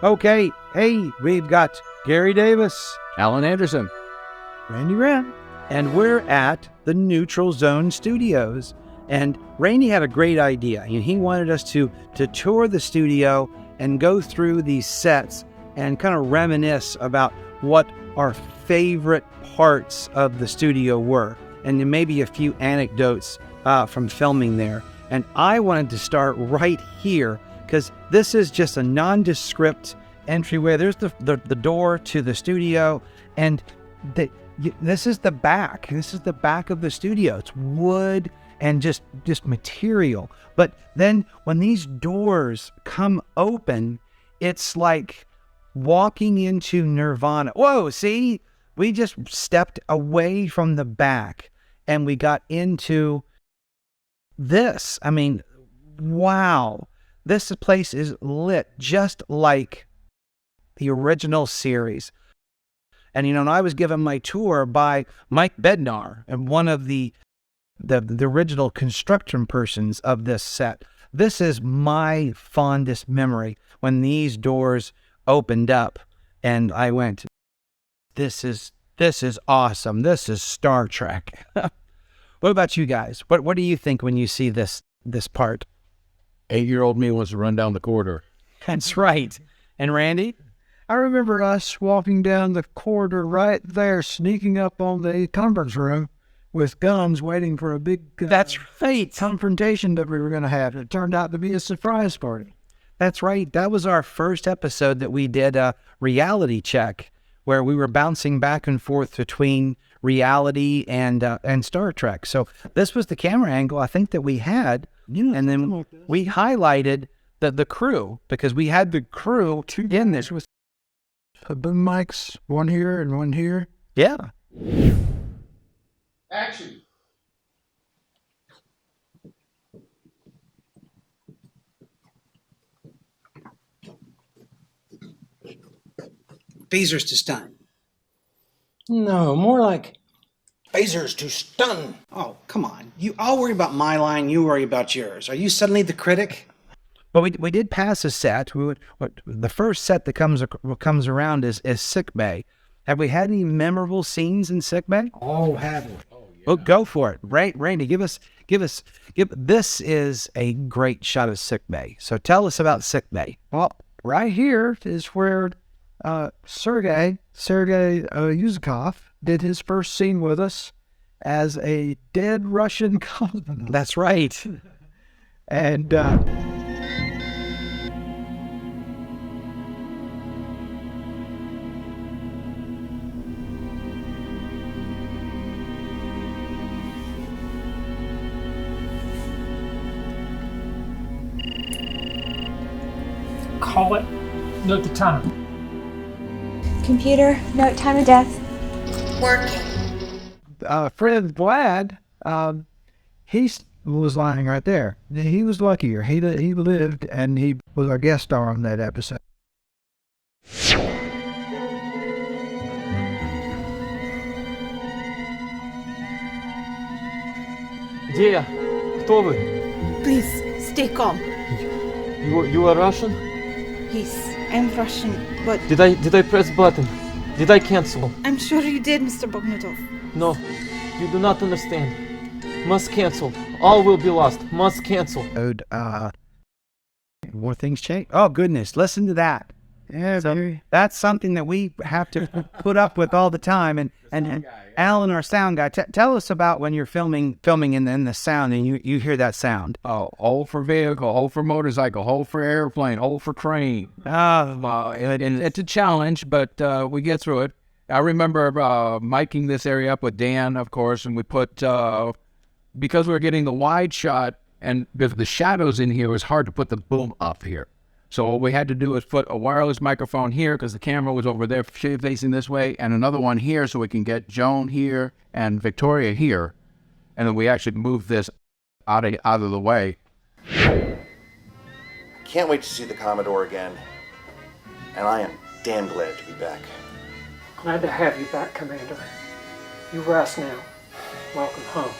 Okay, hey, we've got Gary Davis, Alan Anderson, Randy Wren, and we're at the Neutral Zone Studios. And Randy had a great idea. He wanted us to tour the studio and go through these sets and kind of reminisce about what our favorite parts of the studio were, and then maybe a few anecdotes from filming there. And I wanted to start right here because this is just a nondescript entryway. There's the door to the studio, and this is the back. This is the back of the studio. It's wood and just material. But then when these doors come open, it's like walking into nirvana. Whoa, see? We just stepped away from the back and we got into this. I mean, wow. This place is lit just like the original series. And, and I was given my tour by Mike Bednar, and one of the original construction persons of this set. This is my fondest memory when these doors opened up and I went, this is awesome. This is Star Trek. What about you guys? What do you think when you see this part? 8-year-old me wants to run down the corridor. That's right. And Randy? I remember us walking down the corridor right there, sneaking up on the conference room with guns, waiting for a big That's right. confrontation that we were going to have. It turned out to be a surprise party. That's right. That was our first episode that we did a reality check, where we were bouncing back and forth between reality and Star Trek. So this was the camera angle I think that we had, and then we highlighted the crew, because we had the crew in this. With boom mics, one here and one here. Yeah. Action. Phasers to stun. No, more like Phasers to stun. Oh, come on. I'll worry about my line, you worry about yours. Are you suddenly the critic? But we did pass a set. The first set that comes around is sick bay. Have we had any memorable scenes in sick bay? Oh, have we? Well, go for it. Randy, give us. This is a great shot of sick bay. So tell us about sick bay. Well, right here is where Sergei Yuzikov did his first scene with us as a dead Russian cosmonaut. That's right. And Call it. Note the time. Computer, note time of death. Working. friend Vlad, he was lying right there. He was luckier. He lived, and he was our guest star on that episode. Где я? Кто вы? Please, stay calm. You are Russian? Yes, I'm Russian, but Did I press button? Did I cancel? I'm sure you did, Mr. Bogdanov. No, you do not understand. Must cancel. All will be lost. Must cancel. More things change. Oh goodness, listen to that. Yeah, So that's something that we have to put up with all the time. And Alan, our sound guy, tell us about when you're filming in the sound and you hear that sound. Oh, hold for vehicle, hold for motorcycle, hold for airplane, hold for crane. It's a challenge, but we get through it. I remember miking this area up with Dan, of course, and we put, because we were getting the wide shot, and because the shadows in here, it was hard to put the boom up here. So what we had to do was put a wireless microphone here because the camera was over there facing this way, and another one here so we can get Joan here and Victoria here. And then we actually moved this out of the way. Can't wait to see the Commodore again. And I am damn glad to be back. Glad to have you back, Commander. You rest now. Welcome home.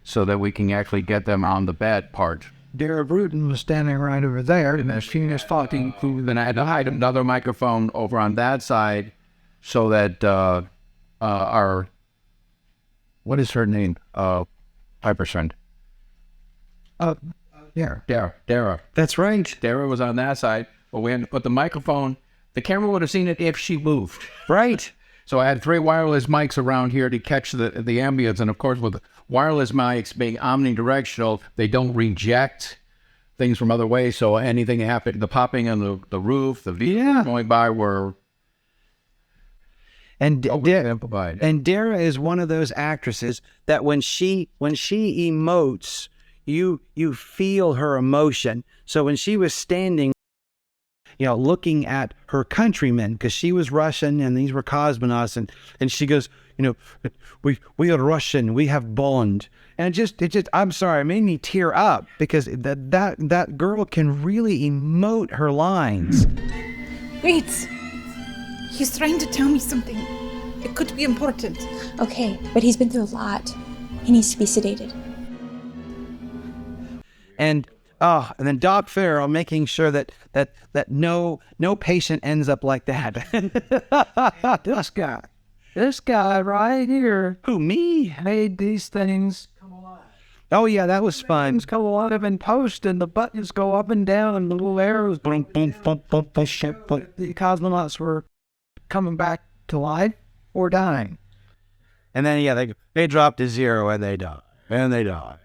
So that we can actually get them on the bad part Dara Bruton was standing right over there, And as she was talking, then I had to hide another microphone over on that side so that our, what is her name? Piper's friend. Dara. That's right. Dara was on that side, but we had to put the microphone, the camera would have seen it if she moved. Right. So I had 3 wireless mics around here to catch the ambience, and of course with wireless mics being omnidirectional, they don't reject things from other ways, so anything happened, the popping on the roof, the vehicles going by were amplified. And Dara is one of those actresses that when she emotes, you feel her emotion. So when she was standing, looking at her countrymen, because she was Russian and these were cosmonauts, and she goes, we are Russian, we have bond. And it just, I'm sorry, it made me tear up because that girl can really emote her lines. Wait. He's trying to tell me something. It could be important. Okay, but he's been through a lot. He needs to be sedated. And then Doc Farrell making sure that no patient ends up like that. This guy right here. Who, me? Made these things Oh yeah, that was fun. come alive in post, and the buttons go up and down, and the little arrows. Boom, boom, boom, boom, boom, boom. The cosmonauts were coming back to life or dying. And then they drop to 0 and they die.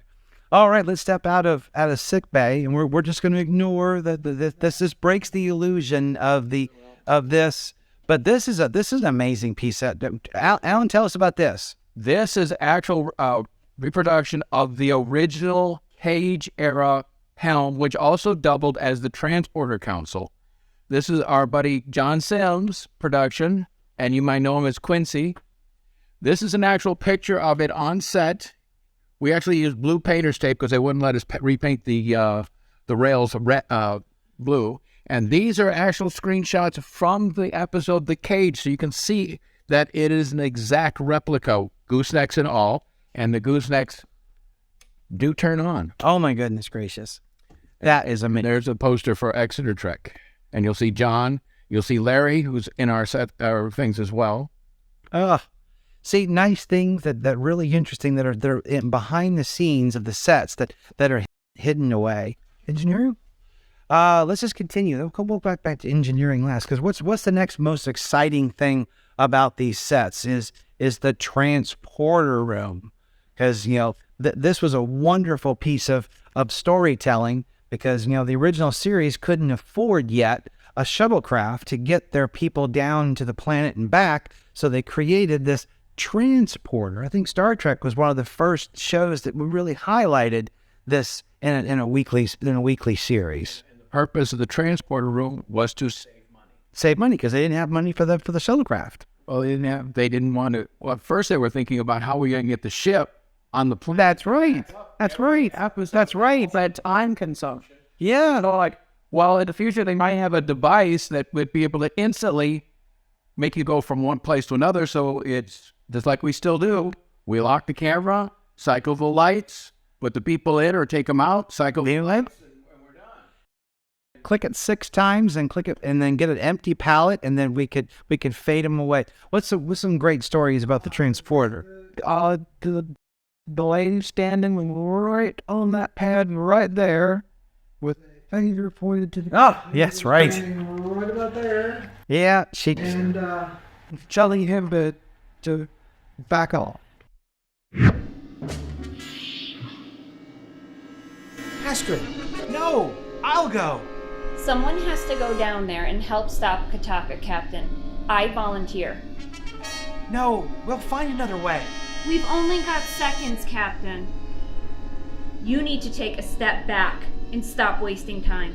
All right, let's step out of sick bay, and we're just going to ignore that. This breaks the illusion of this. But this is an amazing piece. Alan, tell us about this. This is actual reproduction of the original Cage era helm, which also doubled as the transporter console. This is our buddy John Sims' production, and you might know him as Quincy. This is an actual picture of it on set. We actually used blue painter's tape because they wouldn't let us repaint the rails blue. And these are actual screenshots from the episode The Cage, so you can see that it is an exact replica, goosenecks and all, and the goosenecks do turn on. Oh my goodness gracious. That is amazing. There's a poster for Exeter Trek. And you'll see John, you'll see Larry, who's in our set, our things as well. See, nice things that really interesting that are behind the scenes of the sets that are hidden away. Engineering? Let's just continue. We'll go back to engineering last, because what's the next most exciting thing about these sets is the transporter room, because this was a wonderful piece of storytelling, because the original series couldn't afford yet a shuttlecraft to get their people down to the planet and back, so they created this transporter. I think Star Trek was one of the first shows that really highlighted this in a weekly series. The purpose of the transporter room was to save money because they didn't have money for the shuttlecraft. Well, they didn't want to. Well, at first they were thinking about how we're going to get the ship on the planet. That's right. That's right. But time consumption. Yeah. Well, in the future they might have a device that would be able to instantly make you go from one place to another. So it's just like we still do. We lock the camera, cycle the lights, put the people in or take them out, cycle the lights, and we're done. Click it 6 times and click it, and then get an empty palette, and then we could fade them away. What's some great stories about the transporter? The lady standing right on that pad right there with a finger pointed to the... Oh, yes, right. Right about there. Yeah, And telling him to back off. Astrid, no, I'll go. Someone has to go down there and help stop Kataka, Captain. I volunteer. No, we'll find another way. We've only got seconds, Captain. You need to take a step back and stop wasting time.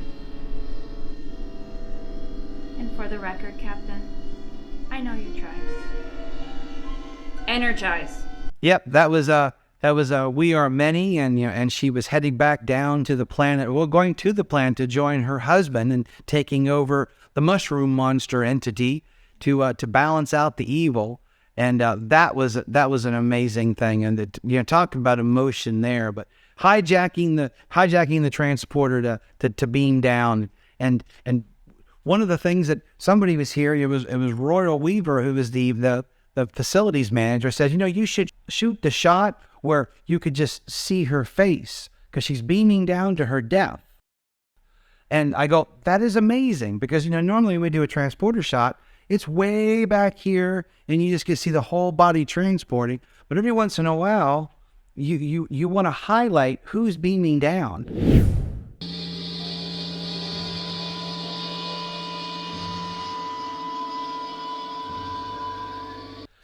And for the record, Captain, I know you tried. Energize. Yep, that was We Are Many, and she was heading back down to the planet, going to the planet to join her husband and taking over the mushroom monster entity to balance out the evil. And that was an amazing thing. And talking about emotion there, but hijacking the transporter to beam down. And one of the things that somebody was here, it was Royal Weaver, who was the facilities manager, said, you should shoot the shot where you could just see her face because she's beaming down to her death. And I go, that is amazing, because normally when we do a transporter shot, it's way back here and you just get to see the whole body transporting. But every once in a while, you want to highlight who's beaming down.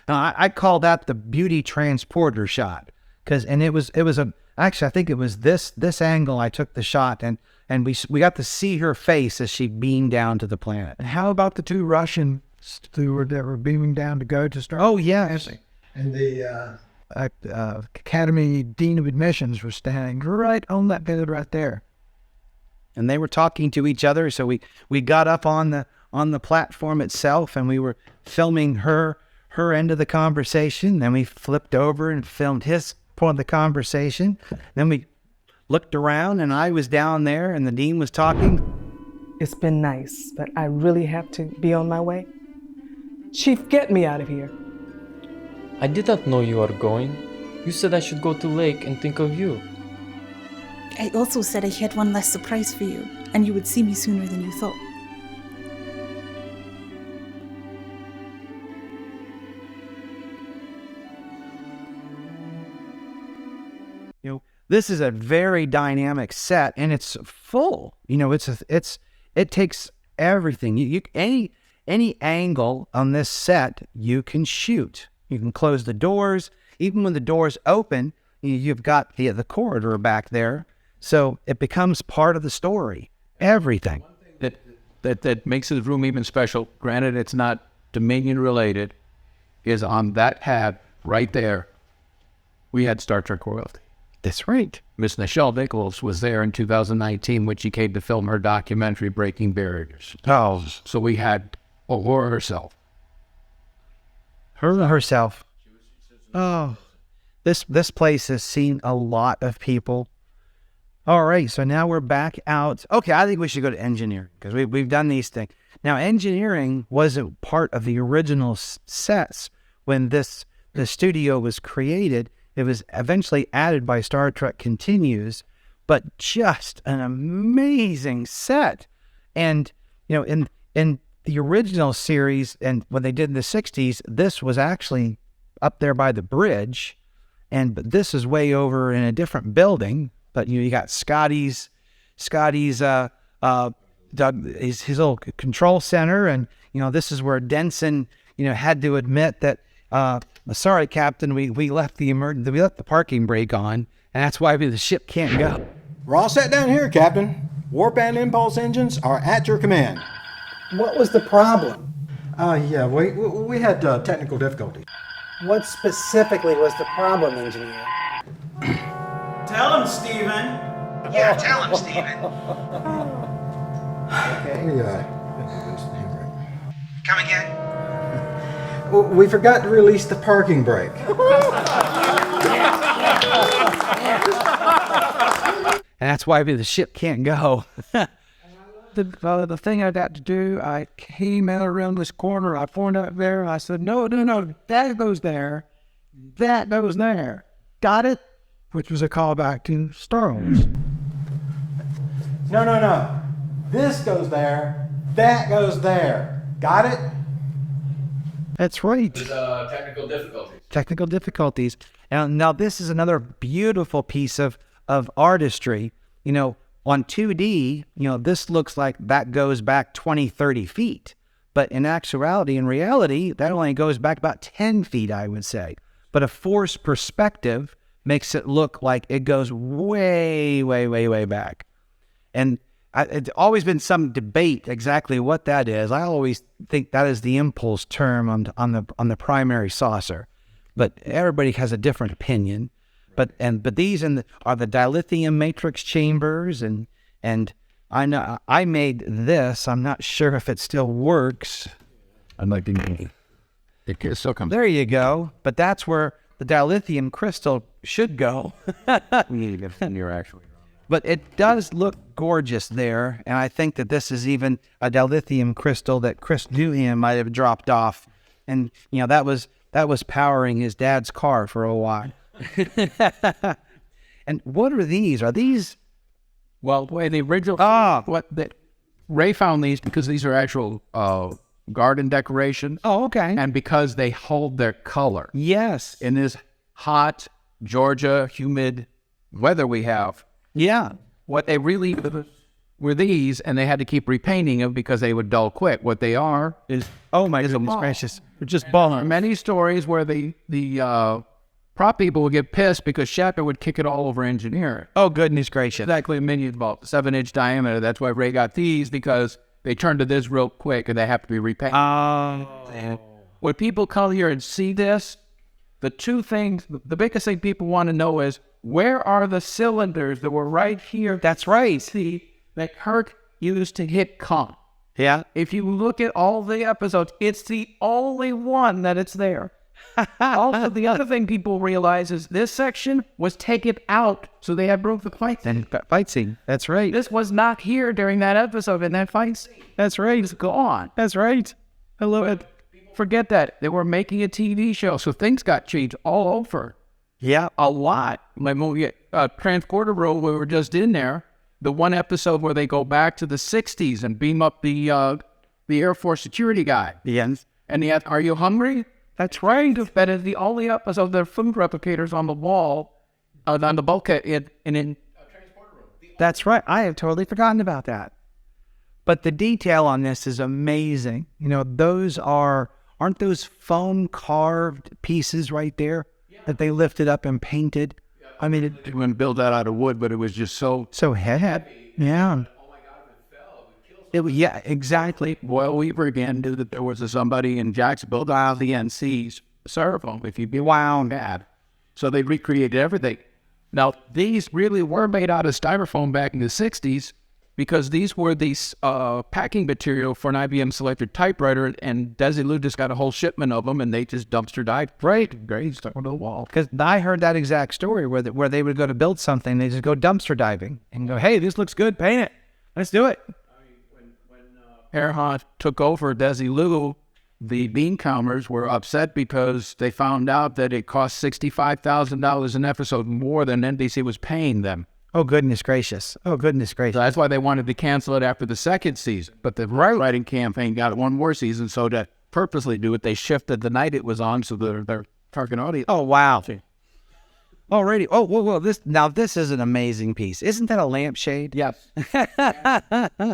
Now, I call that the beauty transporter shot, actually I think it was this angle I took the shot, and we got to see her face as she beamed down to the planet. And how about the two Russian stewards that were beaming down to go to start? Oh, yes. And the Academy Dean of Admissions was standing right on that bed right there. And they were talking to each other, so we got up on the platform itself, and we were filming her end of the conversation. Then we flipped over and filmed his part of the conversation. Then we looked around, and I was down there, and the dean was talking. It's been nice, but I really have to be on my way. Chief, get me out of here. I did not know you are going. You said I should go to lake and think of you. I also said I had one last surprise for you, and you would see me sooner than you thought. This is a very dynamic set, and it's full. It takes everything. Any angle on this set you can shoot. You can close the doors. Even when the doors open, you've got the corridor back there, so it becomes part of the story. Everything. One thing that makes this room even special, granted it's not Dominion related, is on that pad right there, we had Star Trek royalty. That's right. Miss Nichelle Nichols was there in 2019 when she came to film her documentary, Breaking Barriers. Oh. So we had Aurora herself. Herself. Oh. This place has seen a lot of people. All right, so now we're back out. Okay, I think we should go to engineering, because we've done these things. Now, engineering wasn't part of the original sets when the studio was created. It was eventually added by Star Trek Continues, but just an amazing set. And, in the original series, and when they did in the 60s, this was actually up there by the bridge, but this is way over in a different building. But, you got Scotty's his little control center, and, this is where Denson, had to admit that, sorry, Captain, we left the parking brake on, and that's why the ship can't go. We're all set down here, Captain. Warp and impulse engines are at your command. What was the problem? Yeah, we had technical difficulties. What specifically was the problem, engineer? Tell him, Steven. Yeah, tell him, Steven. Okay. Come again? We forgot to release the parking brake. And that's why the ship can't go. The thing I got to do, I came out around this corner, I pointed up there, I said, no, that goes there, that goes there. Got it? Which was a callback to Star Wars. No. This goes there, that goes there. Got it? That's right. Technical difficulties. Technical difficulties. And now this is another beautiful piece of artistry. On 2D, this looks like that goes back 20, 30 feet. But in reality, that only goes back about 10 feet, I would say. But a forced perspective makes it look like it goes way, way, way, way back. And it's always been some debate exactly what that is. I always think that is the impulse term on the primary saucer, but everybody has a different opinion. But these are the dilithium matrix chambers, and I know I made this. I'm not sure if it still works. I'd like to. It still comes. There you go. But that's where the dilithium crystal should go. We need to get some near actually. But it does look gorgeous there, and I think that this is even a dilithium crystal that Chris Doohan might have dropped off, and that was powering his dad's car for a while. And what are these? Are these? Well, the original. Ray found these because these are actual garden decorations. Oh, okay. And because they hold their color. Yes. In this hot Georgia humid weather we have. Yeah. What they really were these, and they had to keep repainting them because they would dull quick. What they are is my goodness gracious, they're just balling. Many stories where the prop people would get pissed because Shatner would kick it all over engineering. Oh goodness gracious! Exactly a minion about 7-inch diameter. That's why Ray got these, because they turned to this real quick and they have to be repainted. And when people come here and see this, the two things, the biggest thing people want to know is, where are the cylinders that were right here? That's right. See, that Kirk used to hit Khan. Yeah. If you look at all the episodes, it's the only one that it's there. Also, the other thing people realize is this section was taken out, so they had room for fight scene. That's right. This was not here during that episode, and that fight scene. That's right. It's gone. That's right. I love it. Forget that. They were making a TV show, so things got changed all over. Yeah. A lot. My movie, Transporter Room, we were just in there. The one episode where they go back to the 60s and beam up the Air Force security guy. Yes. And he asked, "Are you hungry?" That's right. That is the only episode. There are food replicators on the wall, on the bulkhead in Transporter Room. That's right. I have totally forgotten about that. But the detail on this is amazing. Those aren't those foam carved pieces right there that they lifted up and painted? I mean, it wouldn't build that out of wood, but it was just so heavy. Yeah. Oh my God, if it fell, it would kill Yeah, exactly. Boyle Weaver again knew that there was somebody in Jacksonville dial the NC's styrofoam if you'd be bad. So they recreated everything. Now, these really were made out of styrofoam back in the 60s because these were the packing material for an IBM Selector typewriter, and Desilu just got a whole shipment of them, and they just dumpster dived. Great, stuck on the wall. Because I heard that exact story where they would go to build something, they just go dumpster diving and go, "Hey, this looks good, paint it. Let's do it." When Earhart took over Desilu, the bean counters were upset because they found out that it cost $65,000 an episode more than NBC was paying them. Oh, goodness gracious. Oh, goodness gracious. So that's why they wanted to cancel it after the second season. But the writing campaign got one more season, so to purposely do it, they shifted the night it was on so their target audience. Oh, wow. Alrighty. Oh, whoa. This is an amazing piece. Isn't that a lampshade? Yes.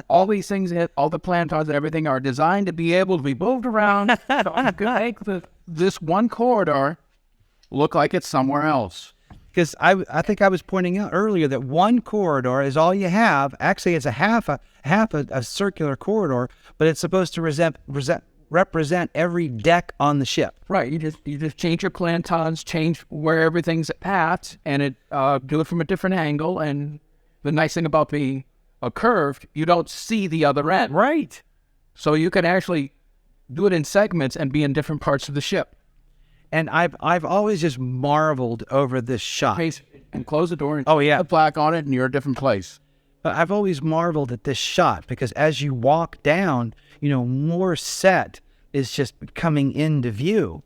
All these things, all the plantons and everything are designed to be able to be moved around. So I'm going to make this one corridor look like it's somewhere else. Because I think I was pointing out earlier that one corridor is all you have. Actually, it's a half a circular corridor, but it's supposed to represent every deck on the ship. Right. You just change your plantons, change where everything's at, and do it from a different angle. And the nice thing about being a curved, you don't see the other end. Right. So you can actually do it in segments and be in different parts of the ship. And I've always just marveled over this shot. And close the door and put a plaque on it and you're a different place. But I've always marveled at this shot because as you walk down, more set is just coming into view.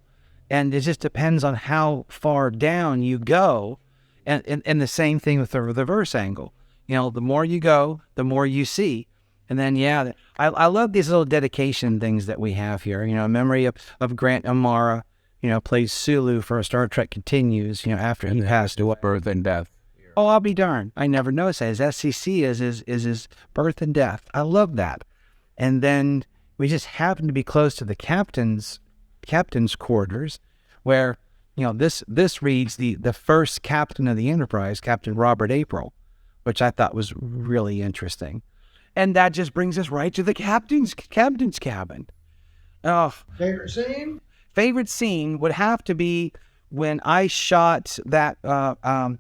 And it just depends on how far down you go. And the same thing with the reverse angle. The more you go, the more you see. And then, I love these little dedication things that we have here. In memory of Grant Amara. Plays Sulu for Star Trek Continues, after he passed away. Birth and death. Oh, I'll be darned. I never noticed that. His SCC is his birth and death. I love that. And then we just happen to be close to the captain's quarters, where, this reads the first captain of the Enterprise, Captain Robert April, which I thought was really interesting. And that just brings us right to the captain's cabin. Oh. Favorite scene? Favorite scene would have to be when I shot that the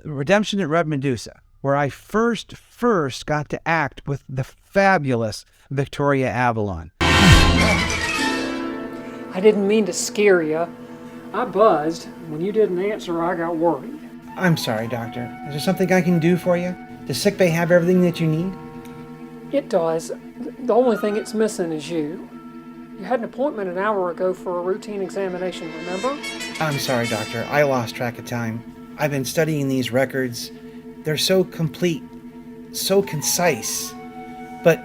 Redemption at Red Medusa, where I first got to act with the fabulous Victoria Avalon. I didn't mean to scare you. I buzzed. When you didn't answer, I got worried. I'm sorry, Doctor. Is there something I can do for you? Does sickbay have everything that you need? It does. The only thing it's missing is you. You had an appointment an hour ago for a routine examination, remember? I'm sorry, Doctor. I lost track of time. I've been studying these records. They're so complete, so concise. But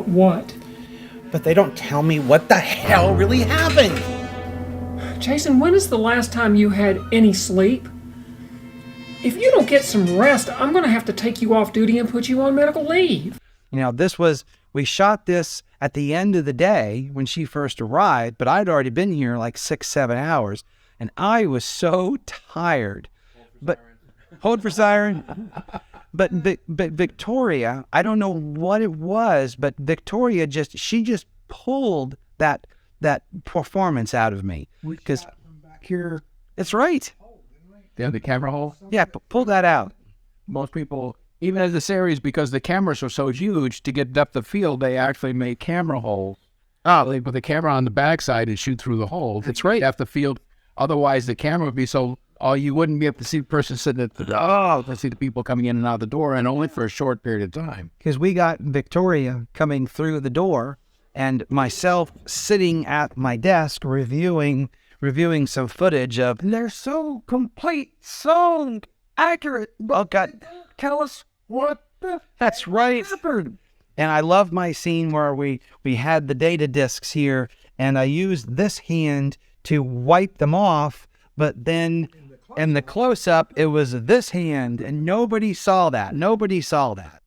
what? But they don't tell me what the hell really happened. Jason, when is the last time you had any sleep? If you don't get some rest, I'm going to have to take you off duty and put you on medical leave. You know, we shot this at the end of the day when she first arrived, but I'd already been here like 6-7 hours, and I was so tired. Hold for siren. But Victoria, I don't know what it was, but Victoria she just pulled that performance out of me. Because back here, it's right. Yeah, the camera hole? Yeah, pull that out. Most people, even as a series, because the cameras are so huge, to get depth of field, they actually make camera holes. Oh, they put the camera on the backside and shoot through the hole. That's right. Depth of field. Otherwise, the camera would be so, you wouldn't be able to see the person sitting at the door, to see the people coming in and out the door, and only for a short period of time. Because we got Victoria coming through the door, and myself sitting at my desk reviewing some footage of. And they're so complete, so accurate. Oh, God. Tell us what That's right. happened. And I love my scene where we had the data discs here, and I used this hand to wipe them off, but then in the close-up, it was this hand, and nobody saw that. Nobody saw that.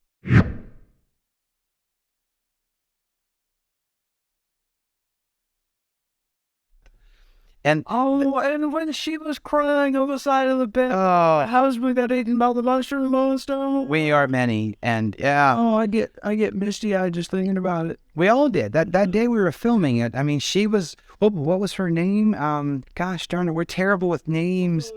And and when she was crying on the side of the bed, husband got eaten by the mushroom monster. We are many, and yeah. Oh, I get misty-eyed just thinking about it. We all did. That day we were filming it, I mean, she was, what was her name? Gosh darn it, we're terrible with names.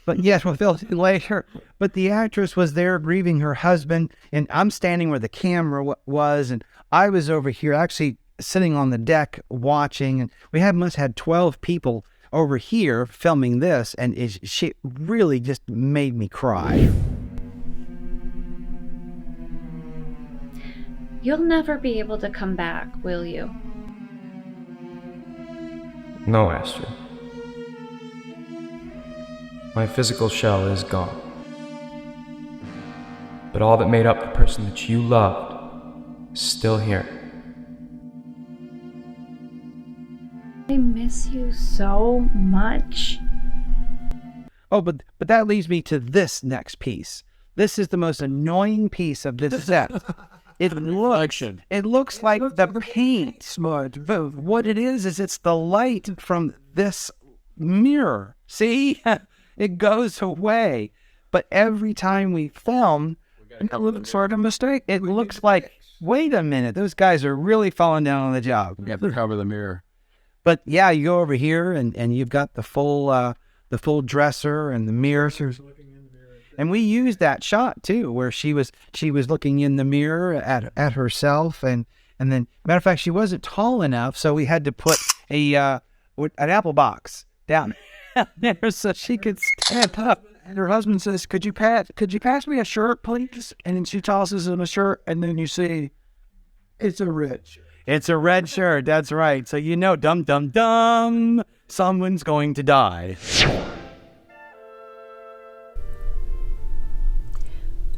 But yes, we'll fill it in later. But the actress was there grieving her husband, and I'm standing where the camera was, and I was over here actually sitting on the deck watching, and we must have had 12 people over here filming this, and she really just made me cry. You'll never be able to come back, will you? No, Astrid. My physical shell is gone. But all that made up the person that you loved is still here. I miss you so much. Oh, but that leads me to this next piece. This is the most annoying piece of this set. It looks like the paint smudge. But what it is it's the light from this mirror. See? It goes away. But every time we film, it looks sort of a mistake. It looks like, wait a minute, those guys are really falling down on the job. You have to cover the mirror. But yeah, you go over here and you've got the full dresser and the mirrors. And we used that shot too, where she was looking in the mirror at herself, and then matter of fact, she wasn't tall enough, so we had to put an apple box down there so she could stand up. And her husband says, "Could you pass me a shirt, please?" And then she tosses him a shirt, and then you see, it's a red shirt. It's a red shirt, that's right. So you know, dum dum dum, someone's going to die.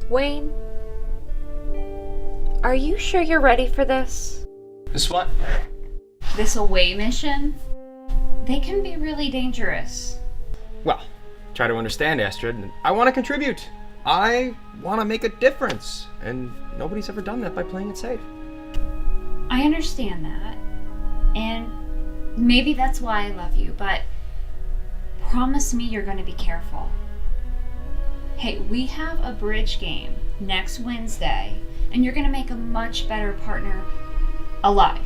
Wayne, are you sure you're ready for this? This what? This away mission? They can be really dangerous. Well, try to understand, Astrid. I want to contribute. I want to make a difference. And nobody's ever done that by playing it safe. I understand that, and maybe that's why I love you, but promise me you're going to be careful. Hey, we have a bridge game next Wednesday, and you're going to make a much better partner alive.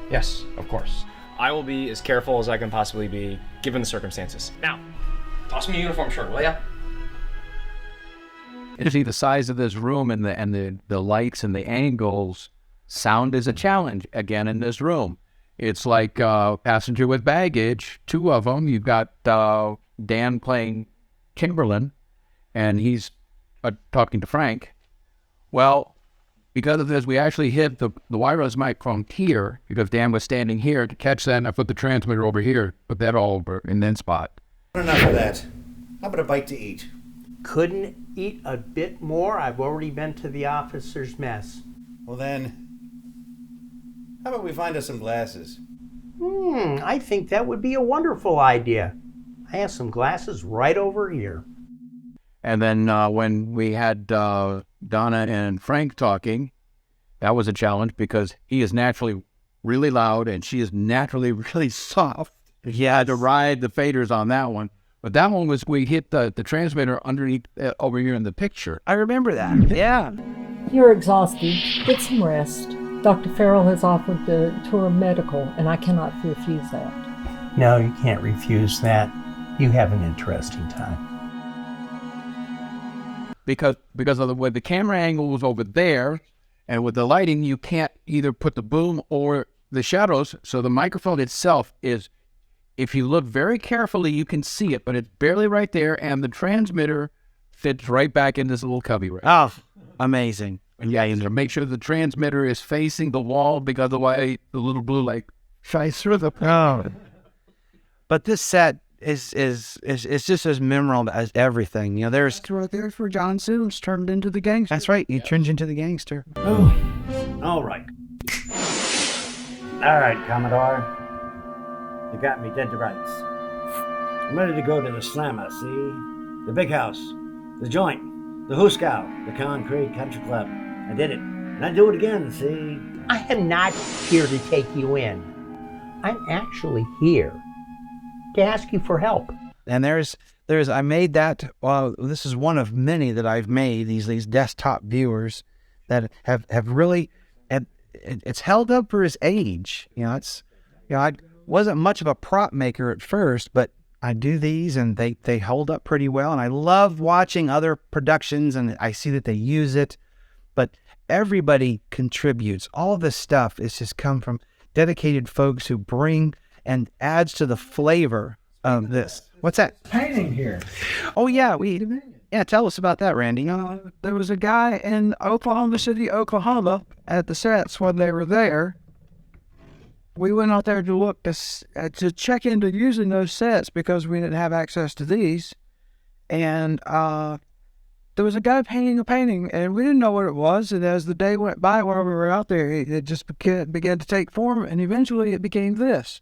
Yes, of course. I will be as careful as I can possibly be, given the circumstances. Now, toss me a uniform shirt, will ya? You see the size of this room and the lights and the angles. Sound is a challenge, again, in this room. It's like Passenger with Baggage, 2 of them. You've got Dan playing Chamberlain, and he's talking to Frank. Well, because of this, we actually hit the wireless microphone here, because Dan was standing here to catch that, and I put the transmitter over here, put that all over in that spot. Enough of that. How about a bite to eat? Couldn't eat a bit more? I've already been to the officer's mess. Well then, how about we find us some glasses? I think that would be a wonderful idea. I have some glasses right over here. And then when we had Donna and Frank talking, that was a challenge because he is naturally really loud and she is naturally really soft. He had to ride the faders on that one. But that one was, we hit the transmitter underneath over here in the picture. I remember that. Yeah. You're exhausted. Get some rest. Dr. Farrell has offered to tour medical, and I cannot refuse that. No, you can't refuse that. You have an interesting time. Because of the way the camera angle was over there, and with the lighting, you can't either put the boom or the shadows. So the microphone itself is, if you look very carefully, you can see it, but it's barely right there, and the transmitter fits right back in this little cubby right. Oh, amazing. And yeah, you need to make sure the transmitter is facing the wall, because otherwise the little blue light shines through the... Oh. But this set is just as memorable as everything. You know, there's... That's right there for John Sims turned into the gangster. That's right. He turns into the gangster. Oh, all right. All right, Commodore. You got me dead to rights. I'm ready to go to the slammer, see? The big house, the joint, the hooskow, the Concrete Country Club. I did it. And I'd do it again, see? I am not here to take you in. I'm actually here to ask you for help. And I made that, this is one of many that I've made, these desktop viewers that have really, it's held up for its age. I wasn't much of a prop maker at first, but I do these and they hold up pretty well. And I love watching other productions and I see that they use it, but everybody contributes. All of this stuff is just come from dedicated folks who bring and adds to the flavor of this. What's that? Painting here. Oh yeah, tell us about that, Randy. There was a guy in Oklahoma City, Oklahoma, at the sets when they were there. We went out there to look to check into using those sets because we didn't have access to these, and there was a guy painting a painting, and we didn't know what it was. And as the day went by while we were out there, it just began to take form, and eventually it became this.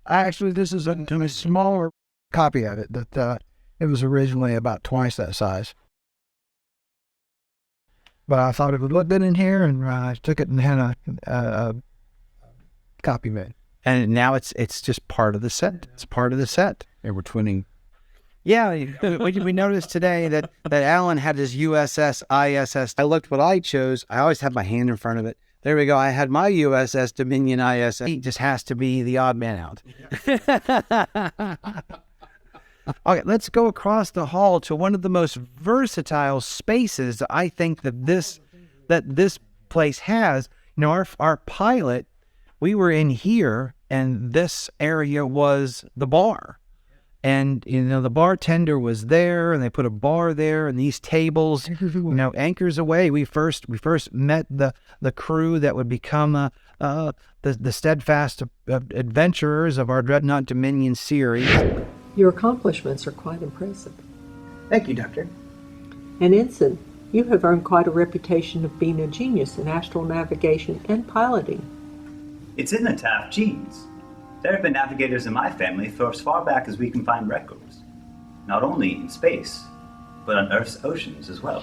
This is a smaller copy of it that it was originally about twice that size. But I thought it would look good in here, and I took it and had a copy made. And now it's just part of the set. It's part of the set. They were twinning. Yeah, we noticed today that Alan had his USS ISS. I looked what I chose. I always have my hand in front of it. There we go. I had my USS Dominion ISS. He just has to be the odd man out. Okay, let's go across the hall to one of the most versatile spaces I think that this place has. Our pilot, we were in here, and this area was the bar. And, the bartender was there, and they put a bar there, and these tables, anchors away. We first met the crew that would become the steadfast adventurers of our Dreadnought Dominion series. Your accomplishments are quite impressive. Thank you, Doctor. And Ensign, you have earned quite a reputation of being a genius in astral navigation and piloting. It's in the Taft genes. There have been navigators in my family for as far back as we can find records, not only in space, but on Earth's oceans as well.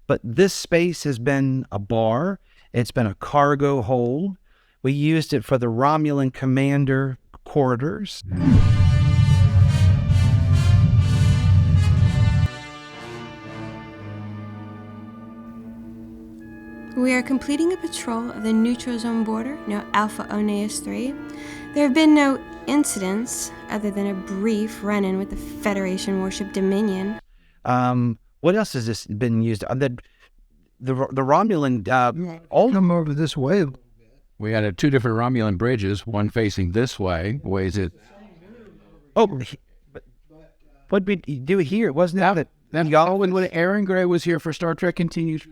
But this space has been a bar. It's been a cargo hold. We used it for the Romulan commander quarters. We are completing a patrol of the neutral zone border, now Alpha Oneus 3. There have been no incidents other than a brief run-in with the Federation warship Dominion. What else has this been used? The Romulan. Come over this way. We had two different Romulan bridges, one facing this way, ways it. Oh, what did we do here? Wasn't that y'all when Aaron Gray was here for Star Trek Continues?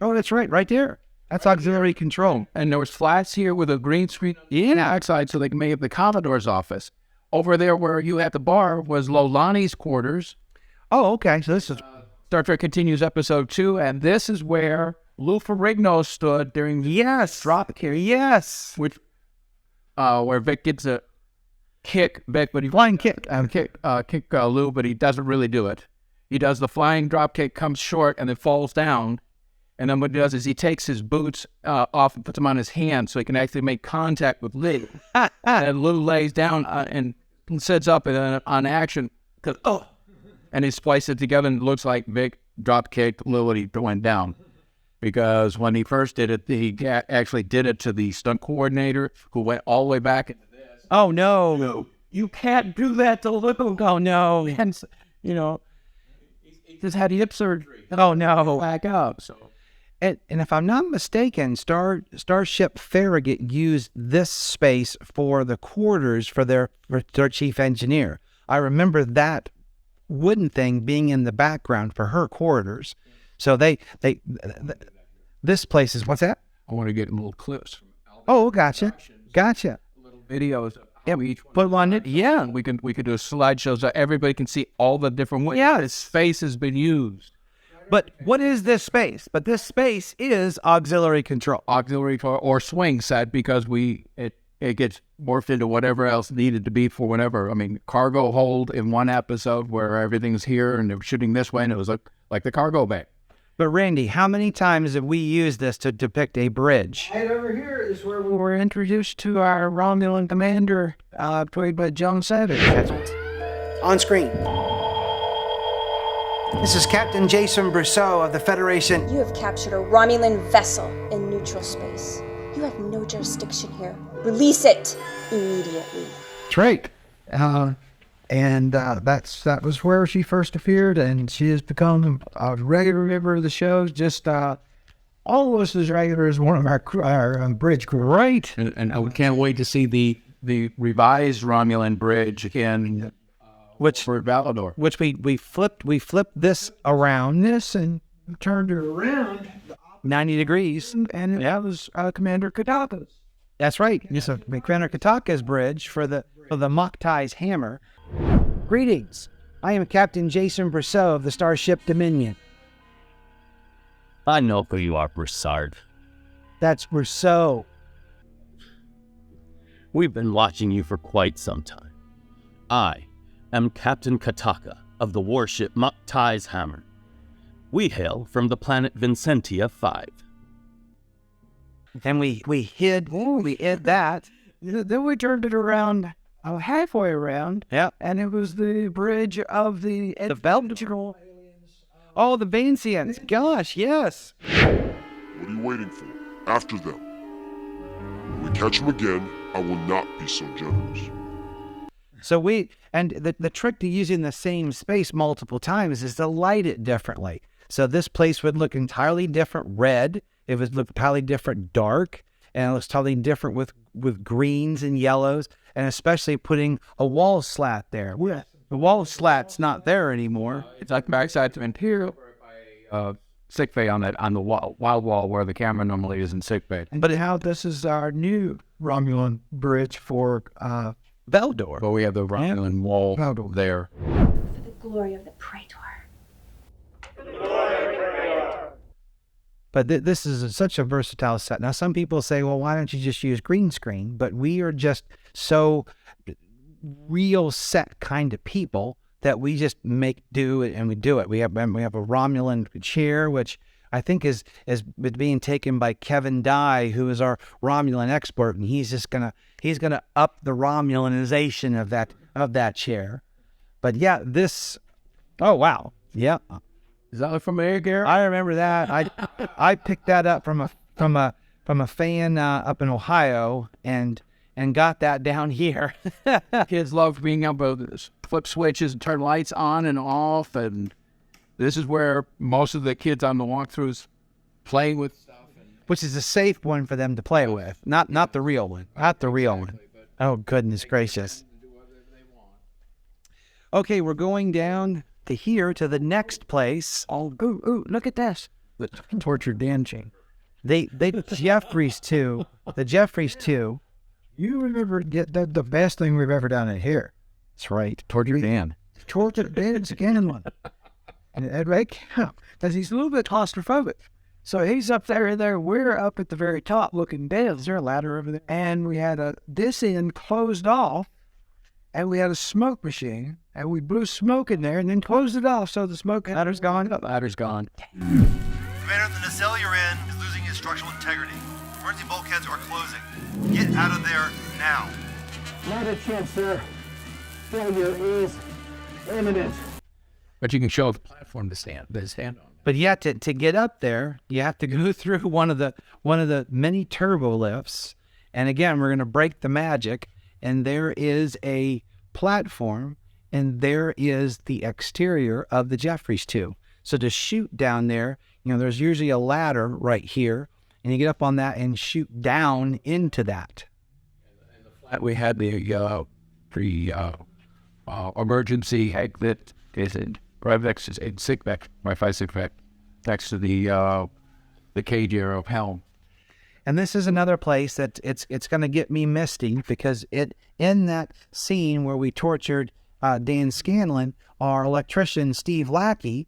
Oh, that's right there. That's auxiliary control. And there was flats here with a green screen outside so they can make up the Commodore's office. Over there where you had the bar was Lolani's quarters. Oh, okay. So this is Star Trek Continues episode 2, and this is where Lou Ferrigno stood during the drop here. Yes. Which where Vic gets a kick Vic, but he flying kick. Kick Lou, but he doesn't really do it. He does the flying drop kick, comes short, and then falls down. And then what he does is he takes his boots off and puts them on his hand so he can actually make contact with Lou. And Lou lays down and sits up on action. And he splices it together and it looks like Vic drop kicked Lou and he went down. Because when he first did it, he actually did it to the stunt coordinator who went all the way back into this. Oh, no. You can't do that to Lou. Oh, no. And, he just had hip surgery. Oh, no. Back up, so. And if I'm not mistaken, Starship Farragut used this space for the quarters for their chief engineer. I remember that wooden thing being in the background for her quarters. So this place is, what's that? I want to get little clips. Oh, gotcha. Little videos. Yeah, we each put on it. Yeah, we could do a slideshow so everybody can see all the different ways. Yeah, this space has been used. But what is this space? But this space is auxiliary control. Auxiliary or swing set because it gets morphed into whatever else needed to be for whatever. I mean, cargo hold in one episode where everything's here and they're shooting this way and it was like the cargo bay. But Randy, how many times have we used this to depict a bridge? Right over here is where we were introduced to our Romulan commander, played by John Savage. On screen. This is Captain Jason Brousseau of the Federation. You have captured a Romulan vessel in neutral space. You have no jurisdiction here. Release it immediately. That's right. That was where she first appeared, and she has become a regular member of the show. Just all of us as regular as one of our bridge crew. Right. And we can't wait to see the revised Romulan bridge again. Which for Valador. Which we flipped this around and turned it around 90 degrees, and that was Commander Kataka's. That's right. So Commander Kataka's bridge for the Mok'tai's hammer. Greetings. I am Captain Jason Brousseau of the Starship Dominion. I know who you are, Broussard. That's Brousseau. We've been watching you for quite some time. I am Captain Kataka of the warship Mok'tai's Hammer. We hail from the planet Vincentia 5. Then we hid that. Then we turned it around, halfway around. Yeah. And it was the bridge of the Valador. Oh, the Vancians. Gosh, yes. What are you waiting for? After them. When we catch them again, I will not be so generous. So the trick to using the same space multiple times is to light it differently. So this place would look entirely different red. It would look entirely different dark. And it looks totally different with greens and yellows. And especially putting a wall slat there. Yeah. The wall slat's not there anymore. It's like backside to interior sick bay on the wild wall where the camera normally is in sick bay. But how this is our new Romulan bridge for Valador. But we have the Romulan wall there. For the glory of the Praetor. But this is such a versatile set. Now, some people say, well, why don't you just use green screen? But we are just so real set kind of people that we just make do it, and we do it. We have a Romulan chair, which I think is being taken by Kevin Dye, who is our Romulan expert, and he's gonna up the Romulanization of that chair. But yeah, this. Oh wow, yeah. Is that from Air Garrett? I remember that. I picked that up from a fan up in Ohio and got that down here. Kids love being able to flip switches and turn lights on and off, and This is where most of the kids on the walkthroughs playing with stuff. Which is a safe one for them to play with. Not the real one. Not the real one. Oh, goodness gracious. Okay, we're going down to here, to the next place. Oh, ooh, look at this. The tortured Dan chamber. The Jeffries 2. The Jeffries 2. You remember the best thing we've ever done in here. That's right. Tortured Dan. Tortured Dan's Scanlon. And right, because he's a little bit claustrophobic. So he's up there, we're up at the very top looking down. Is there a ladder over there? And we had this end closed off, and we had a smoke machine, and we blew smoke in there and then closed it off so the smoke ladder's gone. The ladder's gone. Commander, the nacelle you're in is losing its structural integrity. Emergency bulkheads are closing. Get out of there now. Not a chance, sir. Failure is imminent. But you can show the platform to stand on. But yet to get up there, you have to go through one of the many turbo lifts. And again, we're going to break the magic. And there is a platform, and there is the exterior of the Jeffries 2. So to shoot down there, there's usually a ladder right here, and you get up on that and shoot down into that. We had the emergency exit right next to sick bay, Wi-Fi sick bay, next to the cage area of helm. And this is another place that it's going to get me misty, because in that scene where we tortured Dan Scanlon, our electrician Steve Lackey,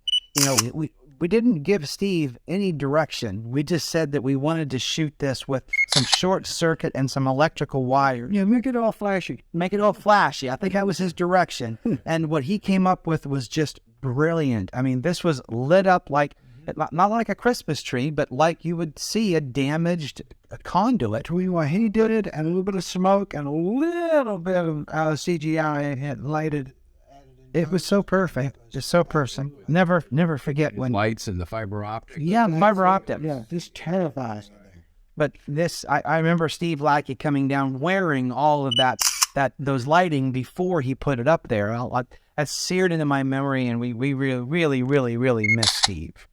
we didn't give Steve any direction. We just said that we wanted to shoot this with some short circuit and some electrical wires. Yeah, make it all flashy. Make it all flashy. I think that was his direction. And what he came up with was just brilliant. I mean, this was lit up like, not like a Christmas tree, but like you would see a damaged conduit. He did it, and a little bit of smoke and a little bit of CGI had lighted. It was so perfect, just so person. Never forget when lights and the fiber optic. Yeah, fiber optic. Yeah, this terrifies. But this, I remember Steve Lackey coming down wearing all of those lighting before he put it up there. That's seared into my memory, and we really miss Steve.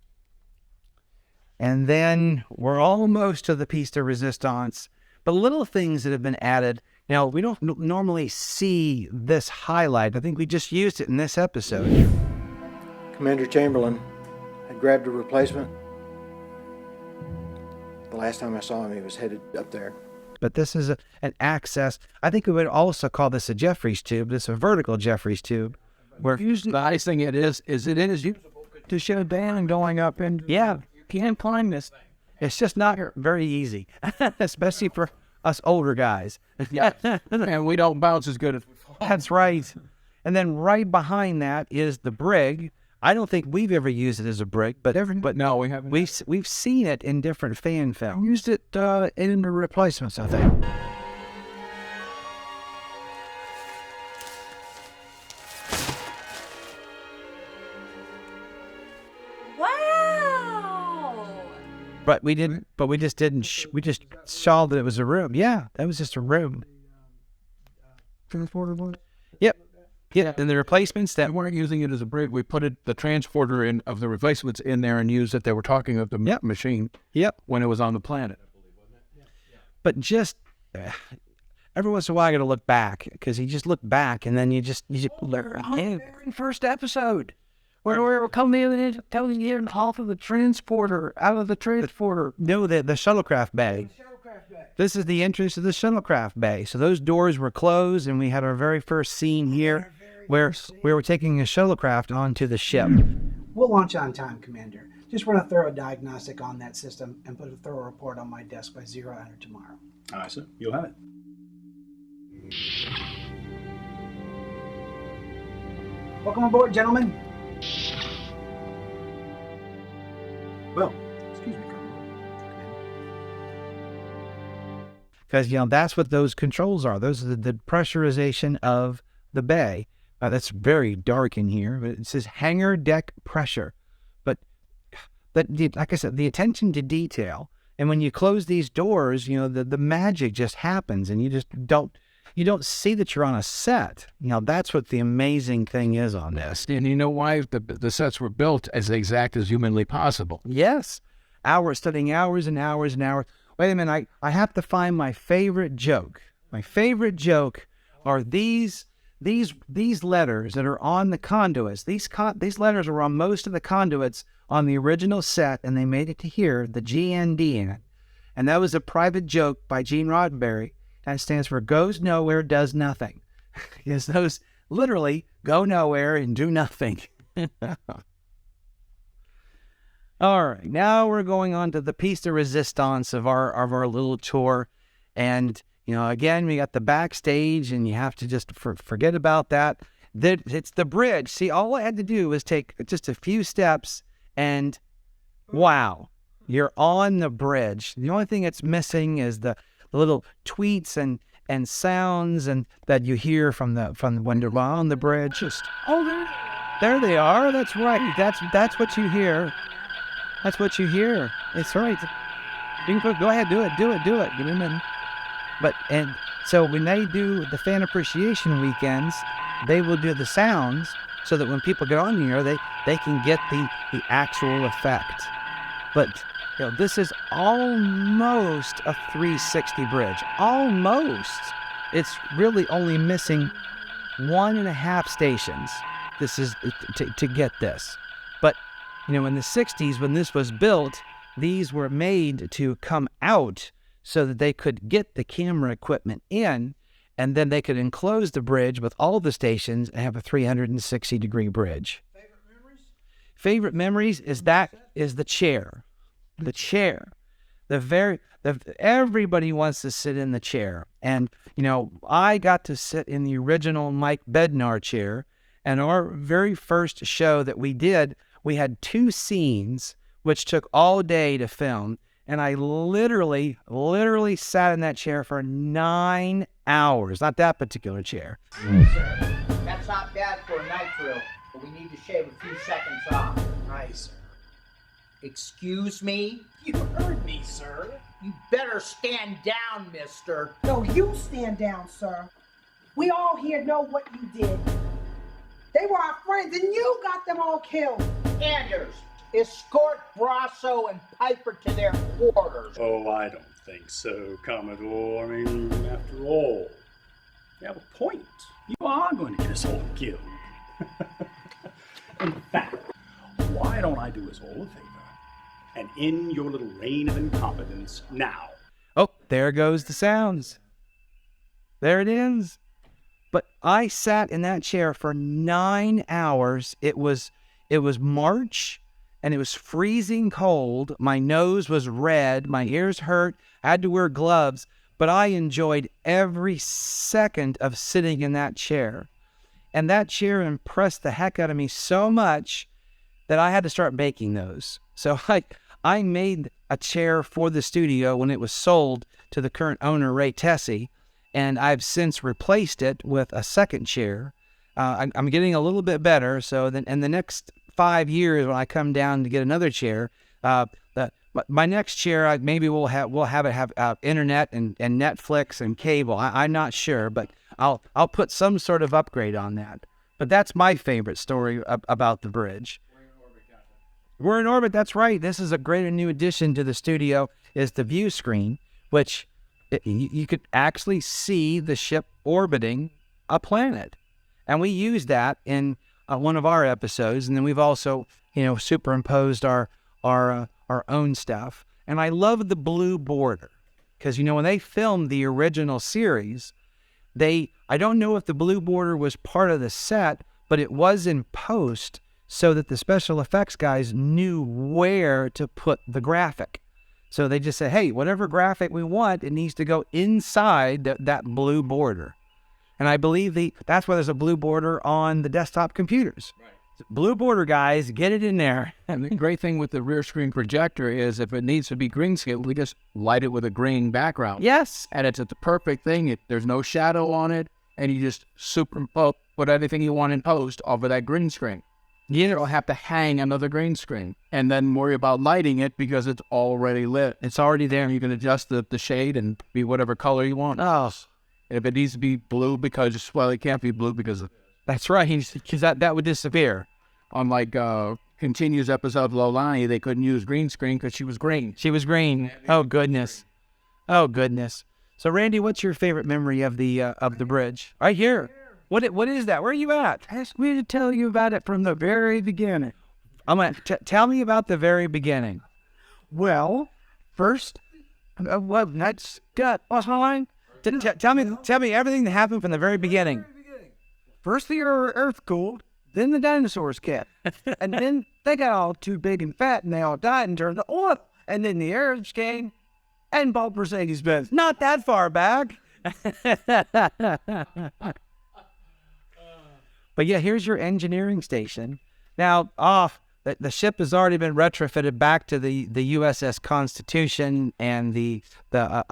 And then we're almost to the piece de resistance, but little things that have been added. Now, we don't normally see this highlight. I think we just used it in this episode. Commander Chamberlain had grabbed a replacement. The last time I saw him, he was headed up there. But this is an access. I think we would also call this a Jeffries tube. This is a vertical Jeffries tube. Where the nice thing it is it is usable to show Dan going up, and yeah, you can't climb this thing. It's just not very easy, especially for us older guys. Yeah, and we don't bounce as good as we fall. That's right. And then right behind that is the brig. I don't think we've ever used it as a brig, but no, we haven't. We've seen it in different fan films. We used it in the replacements, I think. Wow! But we didn't. But we just didn't. We just saw that it was a room. Yeah, that was just a room. Transporter one. Yep. Yeah, and the replacements that weren't using it as a brig, we put the transporter in of the replacements in there and used it. They were talking of the machine. Yep. When it was on the planet, I believe, wasn't it? But just every once in a while, I got to look back, because you just look back and then you just learn. The very first episode, where we were coming in and telling you off of the transporter, out of the transporter. No, the shuttlecraft bay. This is the entrance to the shuttlecraft bay. So those doors were closed, and we had our very first scene here where we were taking a shuttlecraft onto the ship. We'll launch on time, Commander. Just run a thorough diagnostic on that system and put a thorough report on my desk by 0000 tomorrow. All right, sir. You'll have it. Welcome aboard, gentlemen. Well, excuse me, Because, that's what those controls are. Those are the pressurization of the bay. That's very dark in here, but it says hangar deck pressure. But like I said, the attention to detail. And when you close these doors, the magic just happens, and you just don't, you don't see that you're on a set. That's what the amazing thing is on this. And you know why? The sets were built as exact as humanly possible. Yes. Studying hours and hours and hours. Wait a minute, I have to find my favorite joke. My favorite joke are these letters that are on the conduits. These letters are on most of the conduits on the original set, and they made it to here, the GND in it. And that was a private joke by Gene Roddenberry. That stands for Goes Nowhere, Does Nothing. Because those literally go nowhere and do nothing. All right, now we're going on to the piece de resistance of our little tour. And, again, we got the backstage, and you have to just forget about that. It's the bridge. See, all I had to do was take just a few steps, and wow, you're on the bridge. The only thing that's missing is the little tweets and sounds and that you hear from when you're on the bridge. There they are. That's right. That's what you hear. That's what you hear. It's right. You can go ahead, do it. Give me a minute. And so when they do the fan appreciation weekends, they will do the sounds so that when people get on here, they can get the actual effect. But this is almost a 360 bridge. Almost. It's really only missing 1.5 stations. This is to get this. But in the 60s, when this was built, these were made to come out so that they could get the camera equipment in, and then they could enclose the bridge with all the stations and have a 360-degree bridge. Favorite memories is the chair. The chair. Everybody wants to sit in the chair. And, I got to sit in the original Mike Bednar chair. And our very first show that we did, we had 2 scenes, which took all day to film. And I literally sat in that chair for 9 hours. Not that particular chair. Sir, that's not bad for a night drill, but we need to shave a few seconds off. Aye, sir. Excuse me? You heard me, sir. You better stand down, mister. No, you stand down, sir. We all here know what you did. They were our friends, and you got them all killed. Anders, escort Brasso and Piper to their quarters. Oh, I don't think so, Commodore. I mean, after all, you have a point. You are going to get us all killed. In fact, why don't I do us all a favor and end your little reign of incompetence now? Oh, there goes the sounds. There it is. But I sat in that chair for 9 hours. It was March, and it was freezing cold. My nose was red. My ears hurt. I had to wear gloves. But I enjoyed every second of sitting in that chair. And that chair impressed the heck out of me so much that I had to start making those. So I made a chair for the studio when it was sold to the current owner, Ray Tessie, and I've since replaced it with a second chair. I'm getting a little bit better, so then in the next 5 years when I come down to get another chair, my next chair, maybe we'll have it have internet and Netflix and cable. I'm not sure, but I'll put some sort of upgrade on that. But that's my favorite story about the bridge. We're in orbit. That's right. This is a great new addition to the studio. Is the view screen, which you could actually see the ship orbiting a planet, and we use that in one of our episodes. And then we've also superimposed our own stuff. And I love the blue border because when they filmed the original series, I don't know if the blue border was part of the set, but it was in post so that the special effects guys knew where to put the graphic. So they just said, hey, whatever graphic we want, it needs to go inside that blue border. And I believe that's why there's a blue border on the desktop computers. Right. Blue border, guys, get it in there. And the great thing with the rear screen projector is if it needs to be green scale, we just light it with a green background. Yes. And it's the perfect thing. There's no shadow on it, and you just superimpose, put anything you want in post over that green screen. You don't have to hang another green screen and then worry about lighting it because it's already lit. It's already there, and you can adjust the shade and be whatever color you want. Oh, If it needs to be blue because, well, it can't be blue because That's right, because that would disappear. Unlike continuous episode of Lolani, they couldn't use green screen because she was green. She was green. Oh, goodness. Oh, goodness. So, Randy, what's your favorite memory of the bridge? Right here. What is that? Where are you at? Ask me to tell you about it from the very beginning. I'm gonna tell me about the very beginning. Well, first, that's got what's my line? Tell me everything that happened from the very beginning. First the earth cooled, then the dinosaurs came, and then they got all too big and fat, and they all died and turned to oil. And then the Arabs came, and bought Mercedes-Benz. Not that far back. But yeah, here's your engineering station. Now, the ship has already been retrofitted back to the USS Constitution and the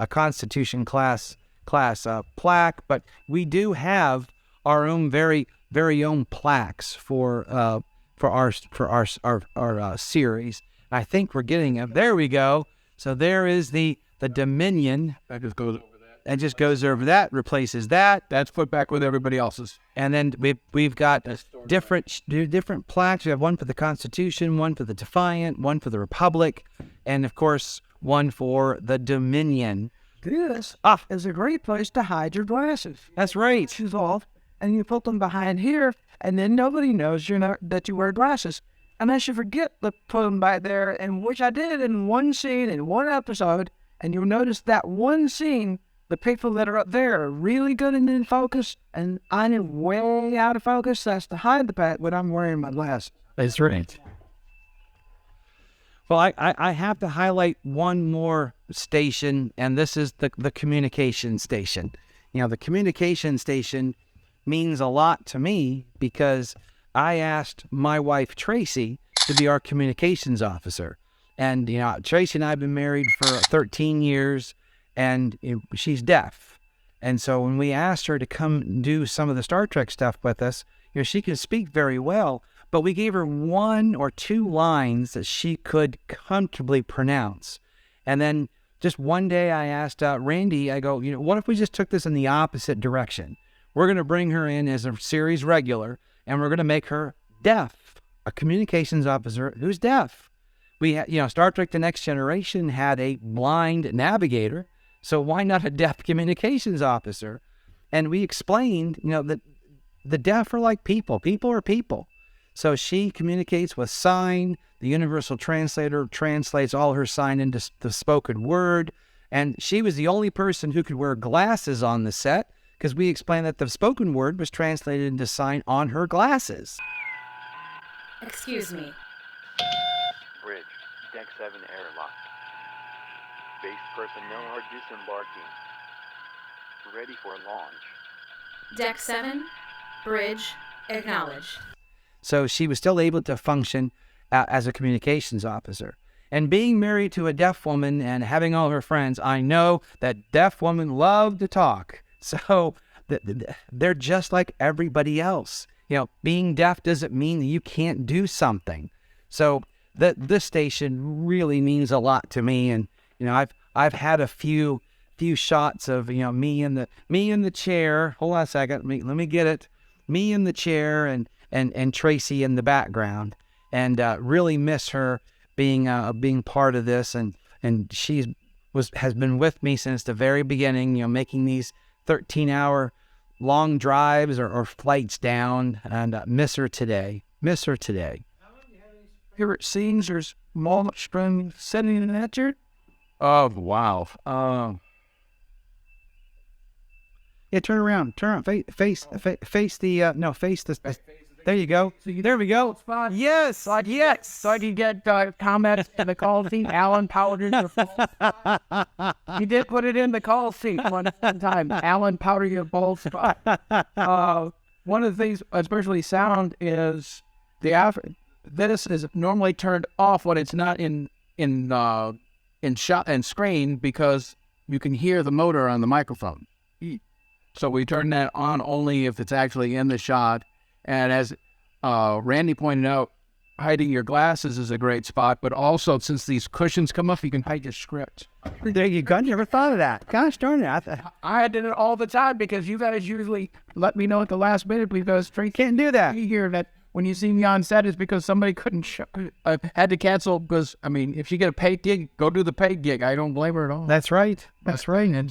Constitution class plaque, but we do have our own very own plaques for our series. I think we're getting them. There we go. So there is the Dominion. That just goes over that. That just goes over that, replaces that. That's put back with everybody else's. And then we've got different plaques. We have one for the Constitution, one for the Defiant, one for the Republic, and of course one for the Dominion. This is a great place to hide your glasses. That's right. Shoes off, and you put them behind here, and then nobody knows that you wear glasses. Unless you forget to put them back there, and which I did in one scene in one episode, and you'll notice that one scene, the people that are up there are really good and in focus, and I'm way out of focus. That's to hide the fact when I'm wearing my glasses. That's right. Well, I have to highlight one more station, and this is the communication station. You know, the communication station means a lot to me because I asked my wife, Tracy, to be our communications officer. And, you know, Tracy and I have been married for 13 years, and she's deaf. And so when we asked her to come do some of the Star Trek stuff with us, you know, she can speak very well, but we gave her 1 or 2 lines that she could comfortably pronounce. And then just one day I asked Randy, I go, you know, what if we just took this in the opposite direction? We're going to bring her in as a series regular, and we're going to make her deaf, a communications officer who's deaf. We had, you know, Star Trek The Next Generation had a blind navigator, so why not a deaf communications officer? And we explained, you know, that the deaf are like people. People are people. So she communicates with sign. The universal translator translates all her sign into the spoken word. And she was the only person who could wear glasses on the set because we explained that the spoken word was translated into sign on her glasses. Excuse me. Bridge, Deck 7 airlock. Base personnel are disembarking. Ready for launch. Deck 7, bridge, acknowledge. So she was still able to function as a communications officer. And being married to a deaf woman and having all her friends, I know that deaf women love to talk. So they're just like everybody else. You know, being deaf doesn't mean that you can't do something. So this station really means a lot to me. And you know, I've had a few shots of, you know, me in the chair. Hold on a second. Let me get it. Me in the chair and Tracy in the background, and really miss her being part of this. And has been with me since the very beginning. You know, making these 13-hour long drives or flights down, and miss her today. Favorite scenes? There's moments from sitting in that chair. Oh, wow. Yeah, turn around. Face the. There you go. There we go. Yes. So I could get comments in the call sheet. Alan powdered your bald spot. He did put it in the call sheet one time. Alan powdered your bald spot. One of the things, especially sound, is this is normally turned off when it's not in shot and screen because you can hear the motor on the microphone. So we turn that on only if it's actually in the shot. And as Randy pointed out, hiding your glasses is a great spot, but also since these cushions come up, you can hide your script. There you go. Never thought of that. Gosh darn it. I did it all the time because you guys usually let me know at the last minute because Trey can't do that. You hear that when you see me on set is because somebody couldn't show. I had to cancel because, I mean, if you get a paid gig, go do the paid gig. I don't blame her at all. That's right. That's right. And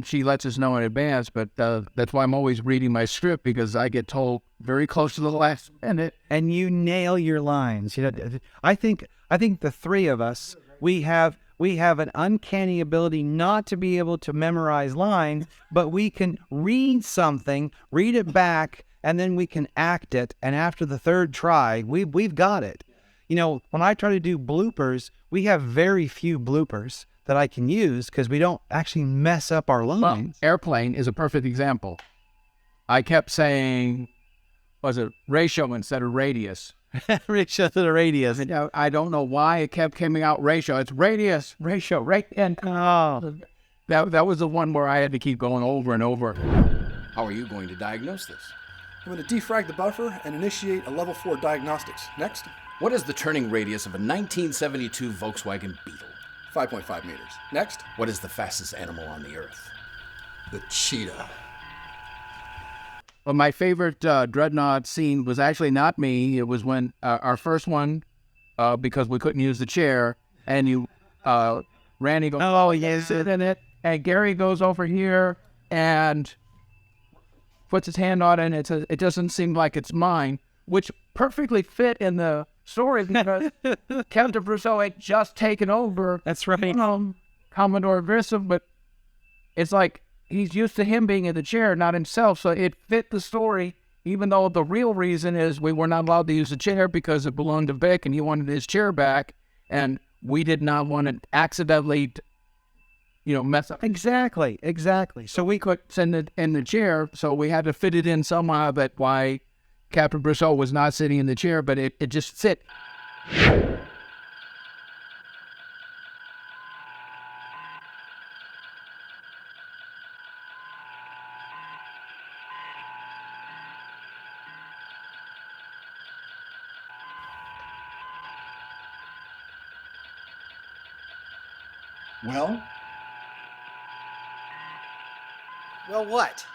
she lets us know in advance, but that's why I'm always reading my script because I get told very close to the last minute. And you nail your lines. You know, I think the three of us, we have an uncanny ability not to be able to memorize lines, but we can read something, read it back, and then we can act it. And after the third try, we've got it. You know, when I try to do bloopers, we have very few bloopers that I can use because we don't actually mess up our lines. Well, airplane is a perfect example. I kept saying, was it ratio instead of radius? Ratio to the radius. And I don't know why it kept coming out ratio. It's radius, ratio, right? And that was the one where I had to keep going over and over. How are you going to diagnose this? I'm going to defrag the buffer and initiate a level 4 diagnostics. Next. What is the turning radius of a 1972 Volkswagen Beetle? 5.5 meters. Next. What is the fastest animal on the earth? The cheetah. Well, my favorite Dreadnought scene was actually not me. It was when our first one, because we couldn't use the chair, and Randy goes, "Oh, yes, sit in it," and Gary goes over here and puts his hand on it, and it doesn't seem like it's mine, which perfectly fit in the story because Captain Brousseau had just taken over. That's right. Commodore Grissom, but it's like he's used to him being in the chair, not himself, so it fit the story, even though the real reason is we were not allowed to use the chair because it belonged to Vic, and he wanted his chair back, and we did not want to accidentally mess up. Exactly. So we could send it in the chair, so we had to fit it in somehow that why Captain Brousseau was not sitting in the chair, but it just fit. Well? Well, what?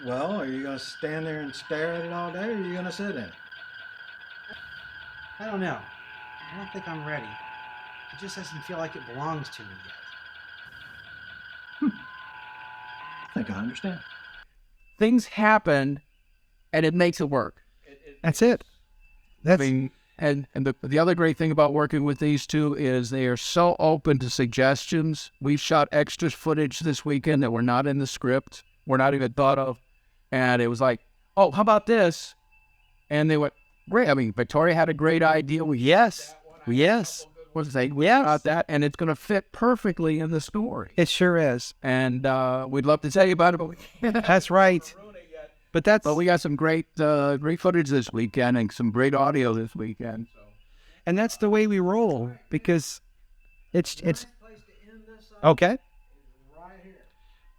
Well, are you going to stand there and stare at it all day, or are you going to sit in it? I don't know. I don't think I'm ready. It just doesn't feel like it belongs to me yet. I think I understand. Things happen, and it makes it work. That's it. And the other great thing about working with these two is they are so open to suggestions. We've shot extra footage this weekend that were not in the script, were not even thought of. And it was like, oh, how about this? And they went, great. I mean, Victoria had a great idea. Yes. About that, and it's going to fit perfectly in the story. It sure is. And we'd love to tell you about it, but we can't. That's right. But we got some great footage this weekend and some great audio this weekend. And that's the way we roll because it's okay.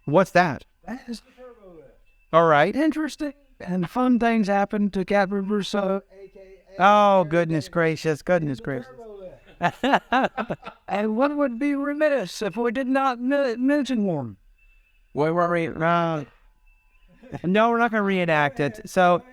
What's that? That is the turbo lift. All right. Interesting and fun things happen to Captain Brousseau. Oh, goodness gracious. And one would be remiss if we did not mention one. No, we're not going to reenact it. So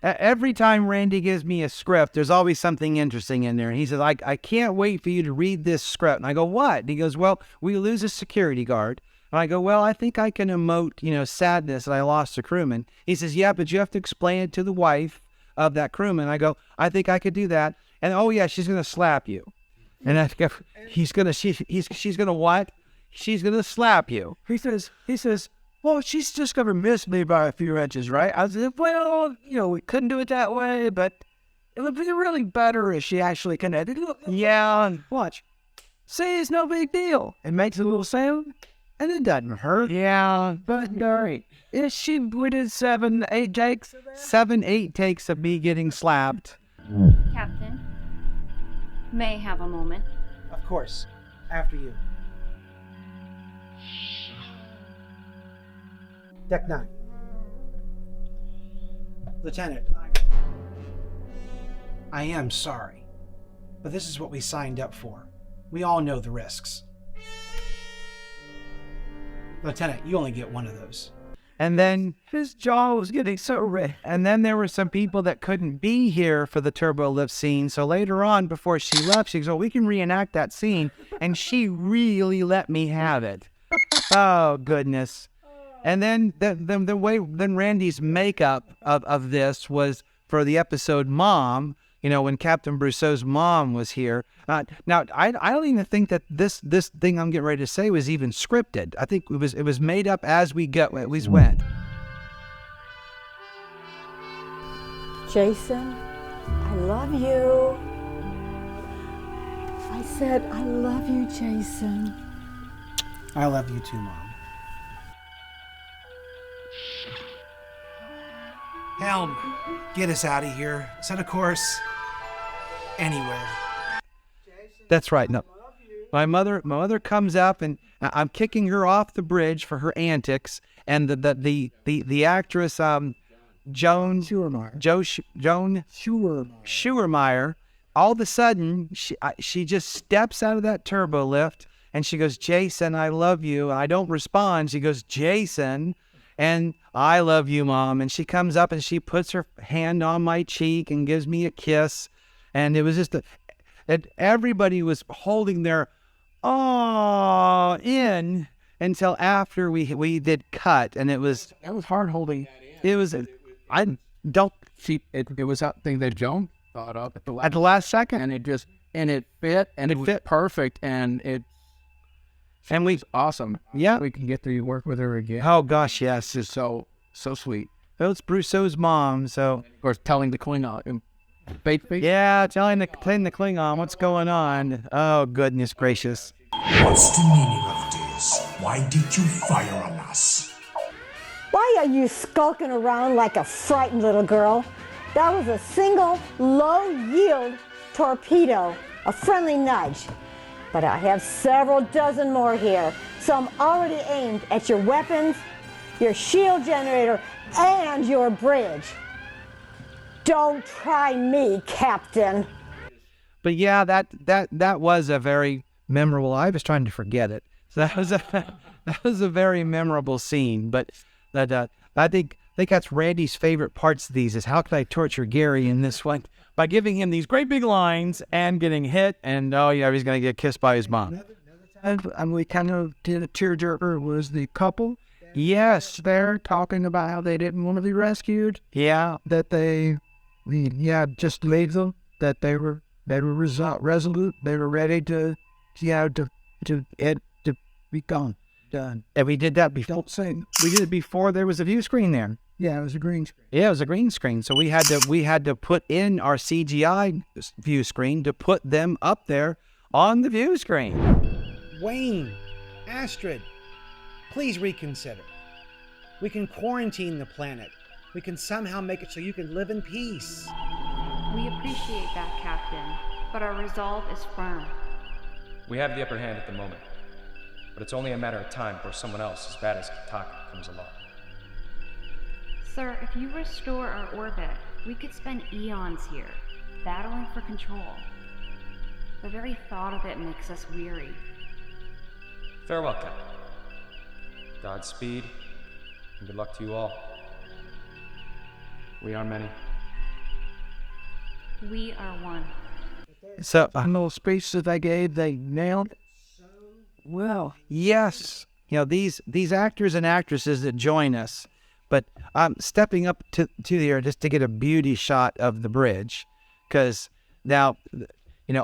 every time Randy gives me a script, there's always something interesting in there. And he says, I can't wait for you to read this script. And I go, what? And he goes, well, we lose a security guard. And I go, well, I think I can emote, sadness that I lost a crewman. He says, yeah, but you have to explain it to the wife of that crewman. I go, I think I could do that. And oh yeah, she's going to slap you. And I go, she's going to what? She's going to slap you. He says, well, she's just going to miss me by a few inches, right? I said, well, we couldn't do it that way, but it would be really better if she actually connected. Yeah. Watch. See, it's no big deal. It makes a little sound, and it doesn't hurt. Yeah. But, Gary, if we did 7, 8 takes? 7, 8 takes of me getting slapped. Captain, may I have a moment? Of course. After you. Deck 9. Lieutenant, I am sorry, but this is what we signed up for. We all know the risks. Lieutenant, you only get one of those. And then His jaw was getting so red. And then there were some people that couldn't be here for the turbo lift scene. So later on, before she left, she goes, "Oh, we can reenact that scene." And she really let me have it. Oh, goodness. And then then Randy's makeup of this was for the episode Mom, when Captain Brousseau's mom was here. Now, I don't even think that this thing I'm getting ready to say was even scripted. I think it was made up as we went. Jason, I love you. I said, I love you, Jason. I love you too, Mom. Helm, get us out of here. Set a course anywhere. That's right. No, my mother comes up, and I'm kicking her off the bridge for her antics. And the actress Joan Schuermeyer, all of a sudden she just steps out of that turbo lift and she goes, "Jason, I love you." And I don't respond. She goes, "Jason, and I love you, Mom." And she comes up and she puts her hand on my cheek and gives me a kiss. And it was just everybody was holding their in until after we did cut, and it was hard holding. It was I don't see it was that thing that Joan thought of at the last second, and it fit, and it was perfect, and we awesome. Yeah, we can get to work with her again. Oh gosh, yes, it's so sweet. That's Brousseau's mom. So of course, telling the Klingon. Yeah, telling the Klingon what's going on. Oh, goodness gracious. What's the meaning of this? Why did you fire on us? Why are you skulking around like a frightened little girl? That was a single, low-yield torpedo, a friendly nudge. But I have several dozen more here, some already aimed at your weapons, your shield generator, and your bridge. Don't try me, Captain. But yeah, that was a very memorable. I was trying to forget it. So that was a very memorable scene. But I think that's Randy's favorite parts of these is how can I torture Gary in this one by giving him these great big lines and getting hit, and oh yeah, he's gonna get kissed by his mom. And we kind of did a tearjerker. Was the couple? Yes, they're talking about how they didn't want to be rescued. Yeah, that they. Just leave them. That they were resolute. They were ready to be gone, done. And we did that before. Don't say. We did it before there was a view screen there. Yeah, it was a green screen. Yeah, it was a green screen. So we had to put in our CGI view screen to put them up there on the view screen. Wayne, Astrid, please reconsider. We can quarantine the planet. We can somehow make it so you can live in peace. We appreciate that, Captain, but our resolve is firm. We have the upper hand at the moment, but it's only a matter of time before someone else as bad as Kataka comes along. Sir, if you restore our orbit, we could spend eons here, battling for control. The very thought of it makes us weary. Farewell, Captain. Godspeed, and good luck to you all. We are many. We are one. So a little speech that they gave, they nailed it. Well, yes. These actors and actresses that join us, but I'm stepping up to here just to get a beauty shot of the bridge, because now,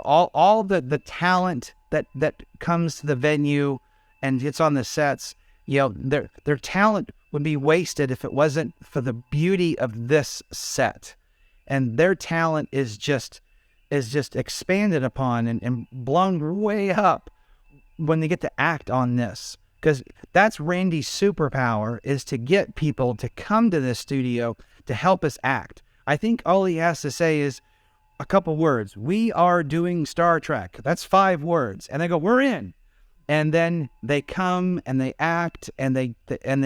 all the talent that comes to the venue and gets on the sets, their talent would be wasted if it wasn't for the beauty of this set. And their talent is just expanded upon and blown way up when they get to act on this. Because that's Randy's superpower, is to get people to come to this studio to help us act. I think all he has to say is a couple words. We are doing Star Trek. That's 5 words. And they go, we're in. And then they come and they act and they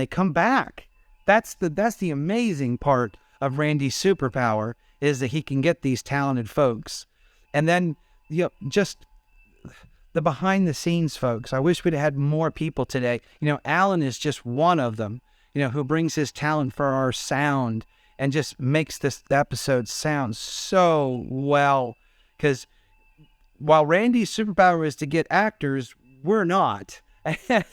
come back. That's the amazing part of Randy's superpower is that he can get these talented folks. And then, just the behind the scenes folks. I wish we'd have had more people today. Alan is just one of them, who brings his talent for our sound and just makes this episode sound so well. Because while Randy's superpower is to get actors, we're not.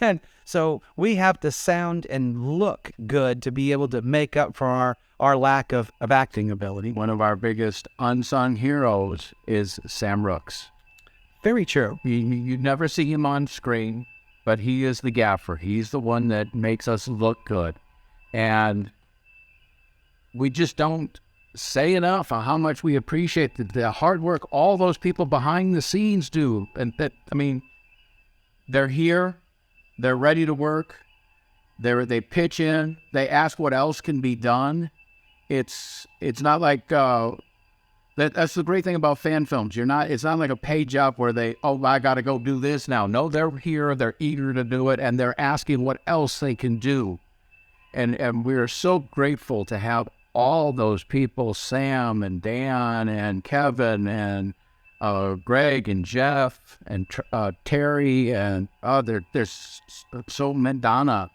And so we have to sound and look good to be able to make up for our lack of acting ability. One of our biggest unsung heroes is Sam Rooks. Very true. You never see him on screen, but he is the gaffer. He's the one that makes us look good. And we just don't say enough of how much we appreciate the hard work all those people behind the scenes do. And they're here, they're ready to work, they pitch in, they ask what else can be done. It's not like that's the great thing about fan films. It's not like a pay job where I got to go do this now. No, they're here, they're eager to do it, and they're asking what else they can do. And we're so grateful to have all those people, Sam and Dan and Kevin and Greg and Jeff and Terry and there's so Donna.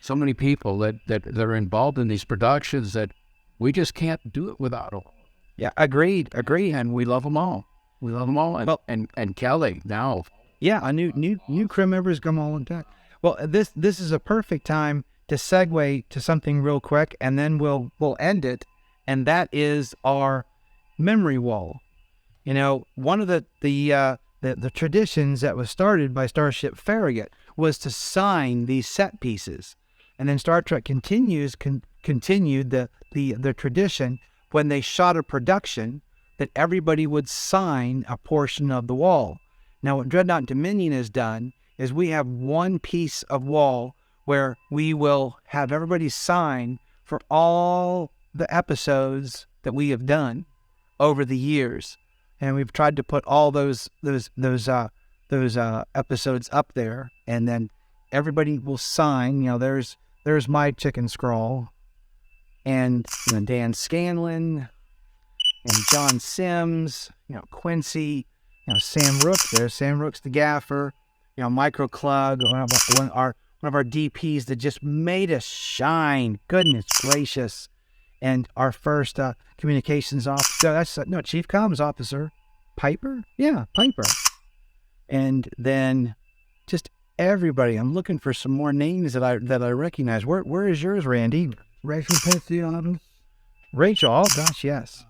So many people that are involved in these productions that we just can't do it without them. Yeah, agreed. And we love them all. And Kelly now. Yeah, a new crew members come all in time. Well, this is a perfect time to segue to something real quick, and then we'll end it, and that is our memory wall. One of the traditions that was started by Starship Farragut was to sign these set pieces, and then Star Trek continued the tradition when they shot a production that everybody would sign a portion of the wall. Now, what Dreadnought Dominion has done is we have one piece of wall where we will have everybody sign for all the episodes that we have done over the years, and we've tried to put all those episodes up there, and then everybody will sign. There's my chicken scrawl, and Dan Scanlon, and John Sims, Quincy, Sam Rooks. There's Sam Rooks, the gaffer. Micro Clug, one of our DPs that just made us shine. Goodness gracious. And our first communications officer, Chief Comms Officer, Piper? Yeah, Piper. And then just everybody. I'm looking for some more names that I recognize. Where is yours, Randy? Rachel Pensiano. Rachel, oh gosh, yes.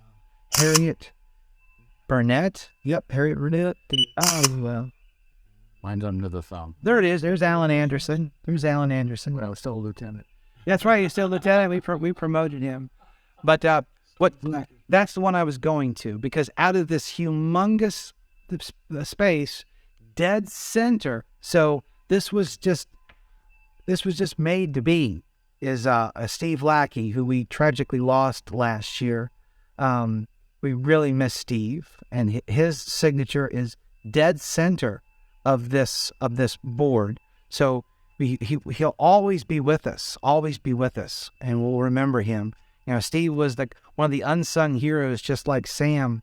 Harriet Burnett. Yep, Harriet Burnett. Oh, well. Mine's under the thumb. There it is. There's Alan Anderson. When I was still a lieutenant. That's right. He's still a lieutenant. We promoted him. But that's the one I was going to, because out of this humongous space, dead center. So this was just made to be. Is Steve Lackey, who we tragically lost last year. We really miss Steve, and his signature is dead center of this board. So he'll always be with us, and we'll remember him. Steve was one of the unsung heroes, just like Sam,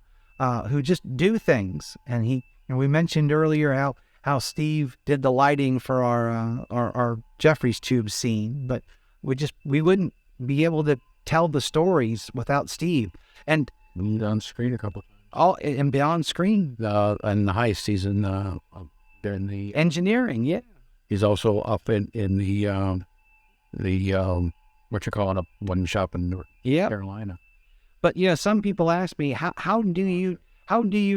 who just do things. And we mentioned earlier how Steve did the lighting for our Jeffries Tube scene, but we wouldn't be able to tell the stories without Steve. And on screen a couple times. All and beyond screen. In the heist season, in the engineering, yeah. He's also up in the what you call it, one shop in North Carolina. But some people ask me how do you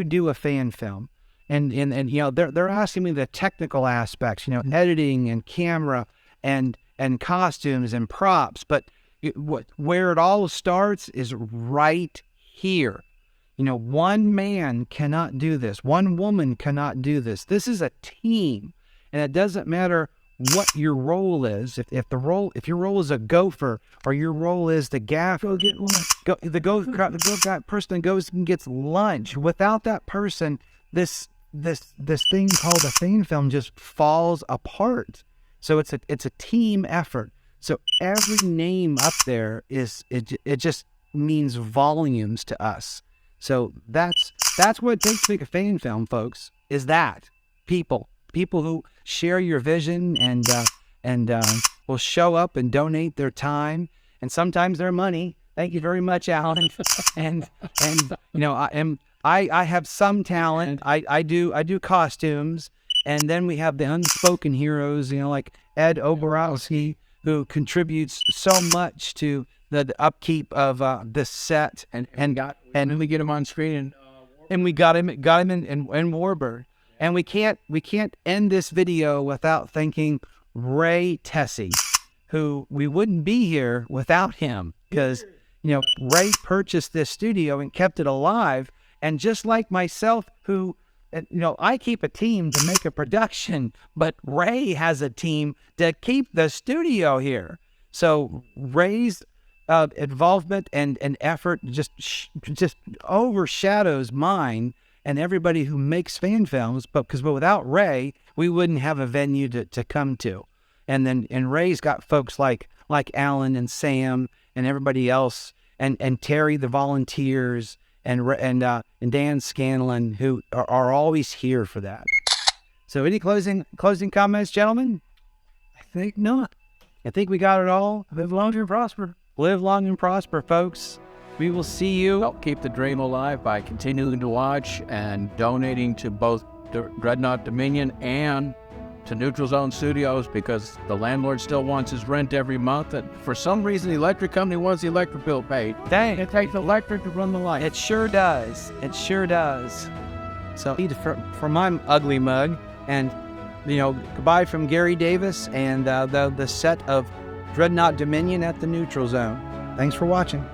do a fan film, and they're asking me the technical aspects, editing and camera and costumes and props, but where it all starts is right here. One man cannot do this. One woman cannot do this. This is a team, and it doesn't matter what your role is. If your role is a gopher, or your role is the gaffer, the person that goes and gets lunch. Without that person, this thing called a fan film just falls apart. So it's a team effort. So every name up there it just means volumes to us. So that's what it takes to make a fan film, folks, is that people who share your vision and will show up and donate their time and sometimes their money. Thank you very much, Alan. and you know, I have some talent. I do costumes, and then we have the unspoken heroes, you know, like Ed Oborowski, who contributes so much to the upkeep of this set, and we get him on screen, and we got him in Warburg, and we can't end this video without thanking Ray Tessie, who we wouldn't be here without him, because Ray purchased this studio and kept it alive, and just like myself, who I keep a team to make a production, but Ray has a team to keep the studio here. So Ray's involvement and effort just overshadows mine and everybody who makes fan films. But without Ray, we wouldn't have a venue to come to. And Ray's got folks like Alan and Sam and everybody else, and Terry the volunteers, and Dan Scanlon, who are always here for that. So any closing comments, gentlemen? I think not. I think we got it all. Live long and prosper. Live long and prosper, folks. We will see you. Help keep the dream alive by continuing to watch and donating to both Dreadnought Dominion and to Neutral Zone Studios, because the landlord still wants his rent every month, and for some reason the electric company wants the electric bill paid. Dang. It takes electric to run the light. It sure does. It sure does. So for my ugly mug, and goodbye from Gary Davis and the set of Dreadnought Dominion at the Neutral Zone. Thanks for watching.